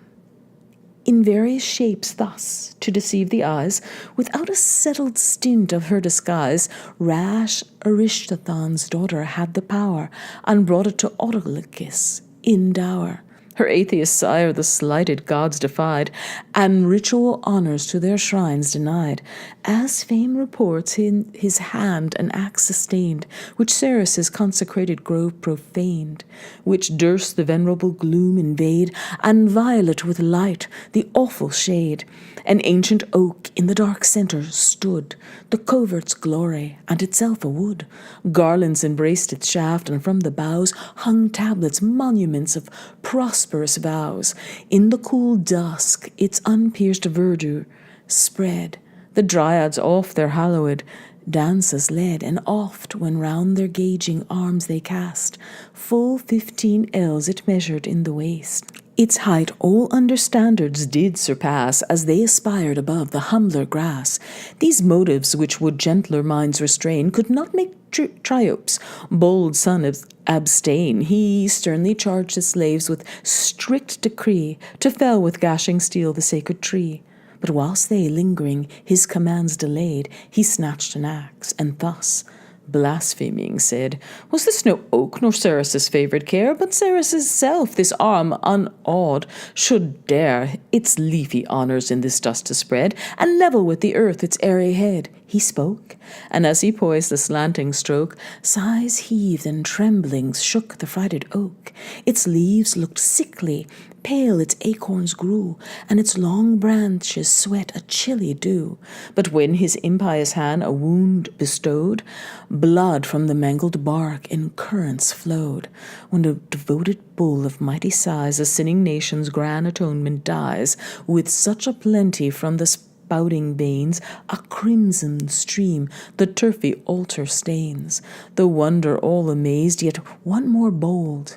in various shapes thus, to deceive the eyes, without a settled stint of her disguise, rash Erysichthon's daughter had the power, and brought it to Autolycus in dower. Her atheist sire the slighted gods defied, and ritual honors to their shrines denied. As fame reports, in his hand an axe sustained, which Ceres' consecrated grove profaned, which durst the venerable gloom invade, and violet with light the awful shade. An ancient oak in the dark centre stood, the covert's glory, and itself a wood. Garlands embraced its shaft, and from the boughs hung tablets, monuments of prosperous vows. In the cool dusk its unpierced verdure spread. The dryads oft their hallowed dances led, and oft, when round their gauging arms they cast, full 15 ells it measured in the waist. Its height all under standards did surpass, as they aspired above the humbler grass. These motives which would gentler minds restrain could not make Triops, bold son, abstain. He sternly charged his slaves with strict decree to fell with gashing steel the sacred tree. But whilst they, lingering, his commands delayed, he snatched an axe, and thus, blaspheming, said, "Was this no oak, nor Ceres' favoured care, but Ceres' self, this arm unawed, should dare its leafy honours in this dust to spread, and level with the earth its airy head?" He spoke, and as he poised the slanting stroke, sighs heaved and tremblings shook the frighted oak. Its leaves looked sickly, pale its acorns grew, and its long branches sweat a chilly dew. But when his impious hand a wound bestowed, blood from the mangled bark in currents flowed. When a devoted bull of mighty size a sinning nation's grand atonement dies, with such a plenty from the spouting veins, a crimson stream the turfy altar stains. The wonder all amazed, yet one more bold.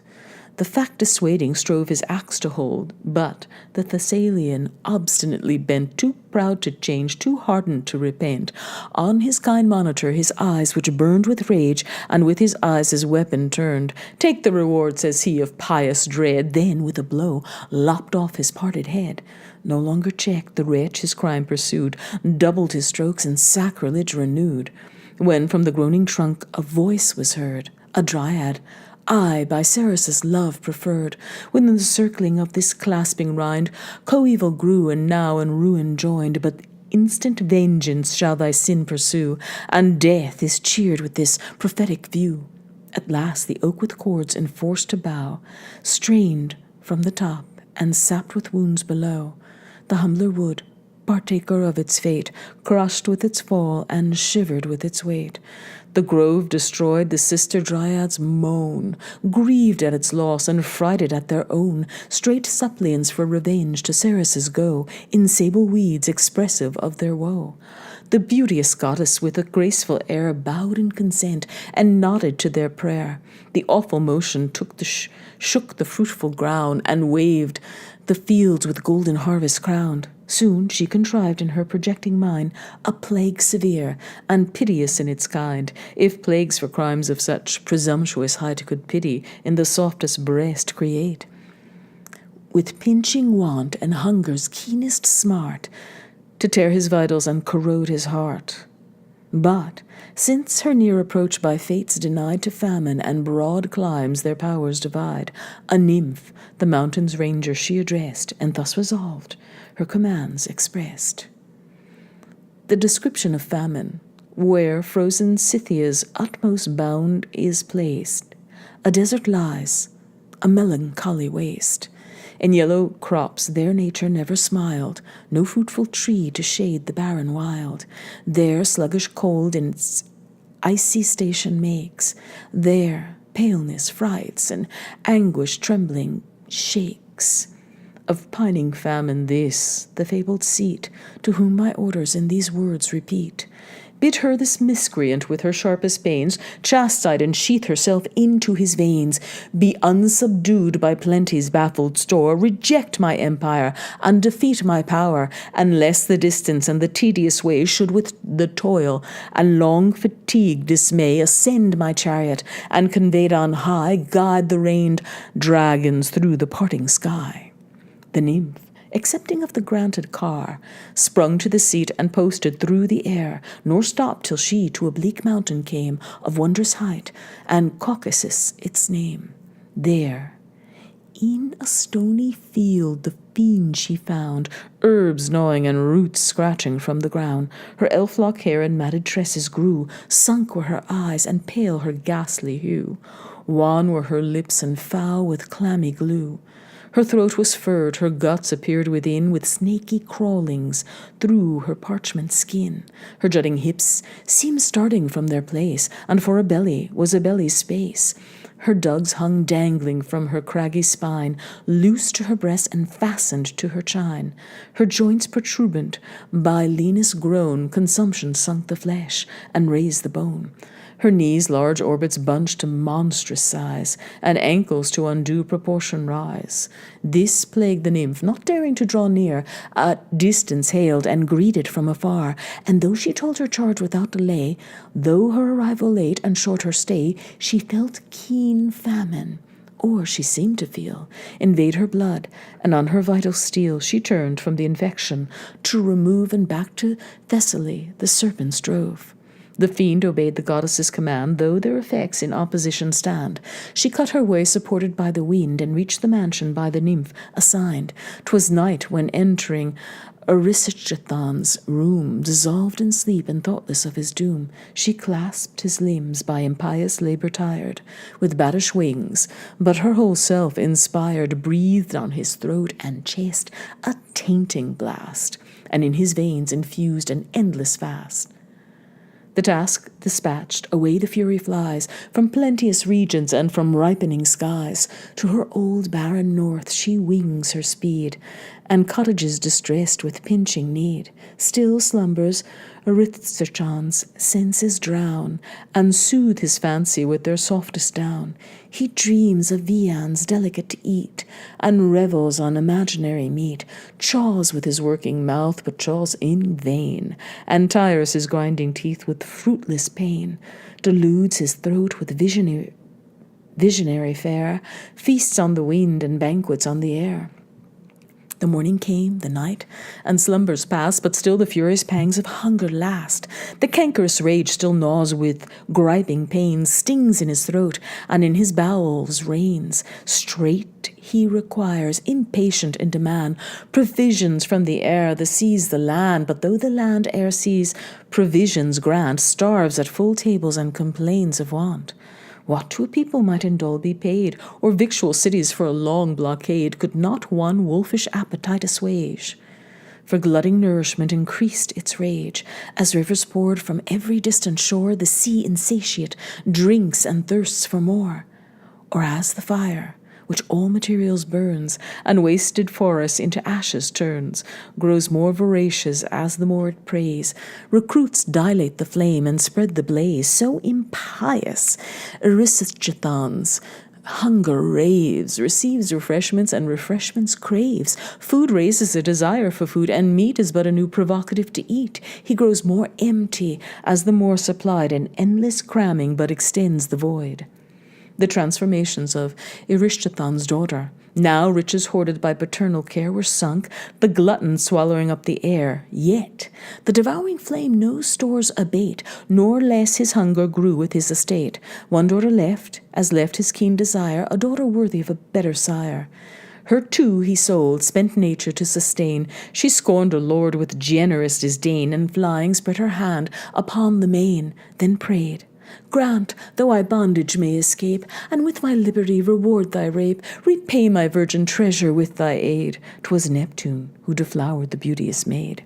The fact dissuading strove his axe to hold, but the Thessalian obstinately bent, too proud to change, too hardened to repent. On his kind monitor his eyes, which burned with rage, and with his eyes his weapon turned. "Take the reward," says he, "of pious dread." Then with a blow lopped off his parted head. No longer checked, the wretch his crime pursued, doubled his strokes and sacrilege renewed. When from the groaning trunk a voice was heard, a dryad, I, by Ceres' love preferred. Within the circling of this clasping rind, coeval grew, and now in ruin joined. But instant vengeance shall thy sin pursue, and death is cheered with this prophetic view. At last the oak with cords enforced to bow, strained from the top, and sapped with wounds below. The humbler wood, partaker of its fate, crushed with its fall, and shivered with its weight. The grove destroyed, the sister dryads moan, grieved at its loss and frighted at their own. Straight suppliants for revenge to Ceres' go, in sable weeds expressive of their woe. The beauteous goddess with a graceful air bowed in consent, and nodded to their prayer. The awful motion shook the fruitful ground, and waved the fields with golden harvest crowned. Soon she contrived in her projecting mind a plague severe and piteous in its kind, if plagues for crimes of such presumptuous height could pity in the softest breast create. With pinching want and hunger's keenest smart, to tear his vitals and corrode his heart. But, since her near approach by fates denied to famine and broad climes their powers divide, a nymph, the mountain's ranger, she addressed, and thus resolved, her commands expressed. The description of famine, where frozen Scythia's utmost bound is placed, a desert lies, a melancholy waste. In yellow crops their nature never smiled, no fruitful tree to shade the barren wild. There sluggish cold in its icy station makes, there paleness frights, and anguish trembling shakes. Of pining famine this, the fabled seat, to whom my orders in these words repeat. Bid her this miscreant with her sharpest pains chastise and sheath herself into his veins. Be unsubdued by plenty's baffled store. Reject my empire and defeat my power, unless the distance and the tedious way should with the toil and long fatigue dismay. Ascend my chariot, and conveyed on high, guide the reined dragons through the parting sky. The nymph, accepting of the granted car, sprung to the seat and posted through the air, nor stopped till she to a bleak mountain came, of wondrous height, and Caucasus its name. There, in a stony field the fiend she found, herbs gnawing and roots scratching from the ground. Her elf-lock hair and matted tresses grew, sunk were her eyes, and pale her ghastly hue. Wan were her lips, and foul with clammy glue. Her throat was furred, her guts appeared within, with snaky crawlings through her parchment skin. Her jutting hips seemed starting from their place, and for a belly was a belly's space. Her dugs hung dangling from her craggy spine, loose to her breast and fastened to her chine. Her joints protuberant, by leanness grown, consumption sunk the flesh, and raised the bone. Her knees large orbits bunched to monstrous size, and ankles to undue proportion rise. This plagued the nymph, not daring to draw near, at distance hailed and greeted from afar. And though she told her charge without delay, though her arrival late and short her stay, she felt keen famine, or she seemed to feel, invade her blood, and on her vital steel she turned from the infection, to remove and back to Thessaly the serpents drove. The fiend obeyed the goddess's command, though their effects in opposition stand. She cut her way supported by the wind, and reached the mansion by the nymph assigned. 'Twas night when, entering Erysichthon's room, dissolved in sleep and thoughtless of his doom, she clasped his limbs by impious labour tired, with baddish wings, but her whole self inspired, breathed on his throat and chest a tainting blast, and in his veins infused an endless fast. The task dispatched, away the fury flies, from plenteous regions and from ripening skies. To her old barren north she wings her speed, and cottages distressed with pinching need. Still slumbers Erysichthon's senses drown, and soothe his fancy with their softest down. He dreams of viands delicate to eat, and revels on imaginary meat, chaws with his working mouth, but chaws in vain, and tires his grinding teeth with fruitless pain, deludes his throat with visionary fare, feasts on the wind and banquets on the air. The morning came, the night, and slumbers passed, but still the furious pangs of hunger last. The cankerous rage still gnaws with griping pains, stings in his throat, and in his bowels reigns. Straight he requires, impatient in demand, provisions from the air, the seas, the land. But though the land ere seas provisions grant, starves at full tables and complains of want. What to a people might in dole be paid, or victual cities for a long blockade, could not one wolfish appetite assuage. For glutting nourishment increased its rage. As rivers poured from every distant shore, the sea insatiate drinks and thirsts for more. Or as the fire, which all materials burns, and wasted forests into ashes turns, grows more voracious as the more it preys, recruits dilate the flame and spread the blaze, so impious Erysichthon's hunger raves, receives refreshments and refreshments craves. Food raises a desire for food, and meat is but a new provocative to eat. He grows more empty as the more supplied, and endless cramming but extends the void. The transformations of Erysichthon's daughter. Now riches hoarded by paternal care were sunk, the glutton swallowing up the air. Yet the devouring flame no stores abate, nor less his hunger grew with his estate. One daughter left, as left his keen desire, a daughter worthy of a better sire. Her too he sold, spent nature to sustain. She scorned her lord with generous disdain, and flying spread her hand upon the main, then prayed, "Grant, though I bondage may escape, and with my liberty reward thy rape, repay my virgin treasure with thy aid." 'Twas Neptune who deflowered the beauteous maid.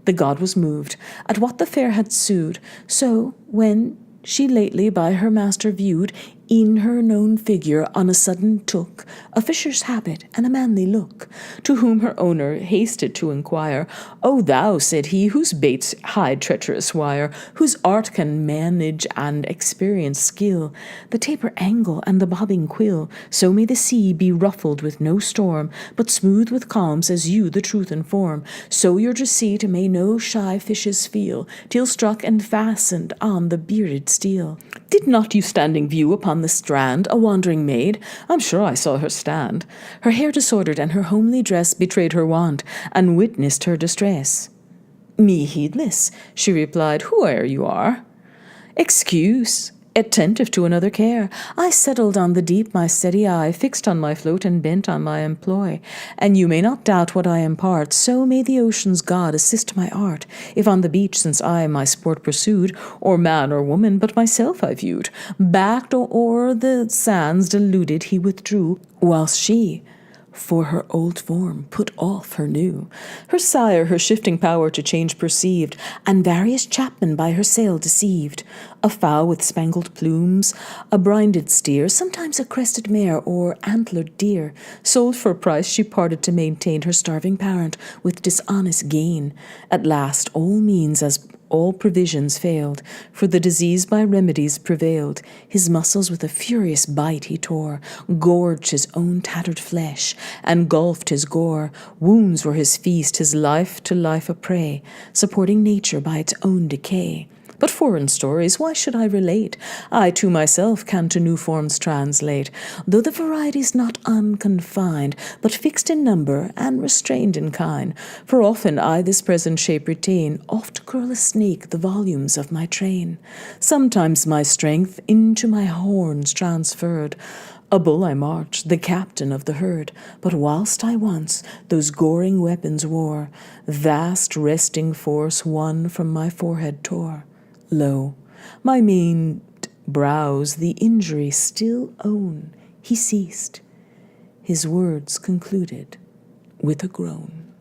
The god was moved at what the fair had sued, so when she lately by her master viewed, in her known figure on a sudden took a fisher's habit and a manly look. To whom her owner hasted to inquire, "O thou," said he, "whose baits hide treacherous wire, whose art can manage and experience skill the taper angle and the bobbing quill, so may the sea be ruffled with no storm, but smooth with calms as you the truth inform. So your deceit may no shy fishes feel, till struck and fastened on the bearded steel. Did not you standing view upon the strand a wandering maid? I'm sure I saw her stand. Her hair disordered and her homely dress betrayed her want, and witnessed her distress." "Me heedless," she replied, "whoe'er you are." "Excuse," Attentive to another care, I settled on the deep, my steady eye fixed on my float and bent on my employ. And you may not doubt what I impart, so may the ocean's God assist my art, if on the beach, since I my sport pursued, or man or woman, but myself I viewed, backed o'er the sands deluded, he withdrew, whilst she, for her old form, put off her new. Her sire her shifting power to change perceived, and various chapmen by her sail deceived. A fowl with spangled plumes, a brinded steer, sometimes a crested mare or antlered deer. Sold for a price she parted to maintain her starving parent with dishonest gain. At last all means as all provisions failed, for the disease by remedies prevailed. His muscles with a furious bite he tore, gorged his own tattered flesh, and gulfed his gore. Wounds were his feast, his life to life a prey, supporting nature by its own decay. But foreign stories, why should I relate? I too myself can to new forms translate, though the variety's not unconfined, but fixed in number and restrained in kind. For often I this present shape retain, oft curl a snake the volumes of my train. Sometimes my strength into my horns transferred, a bull I march, the captain of the herd. But whilst I once those goring weapons wore, vast resting force one from my forehead tore. Lo, my maned brows the injury still own. He ceased. His words concluded with a groan.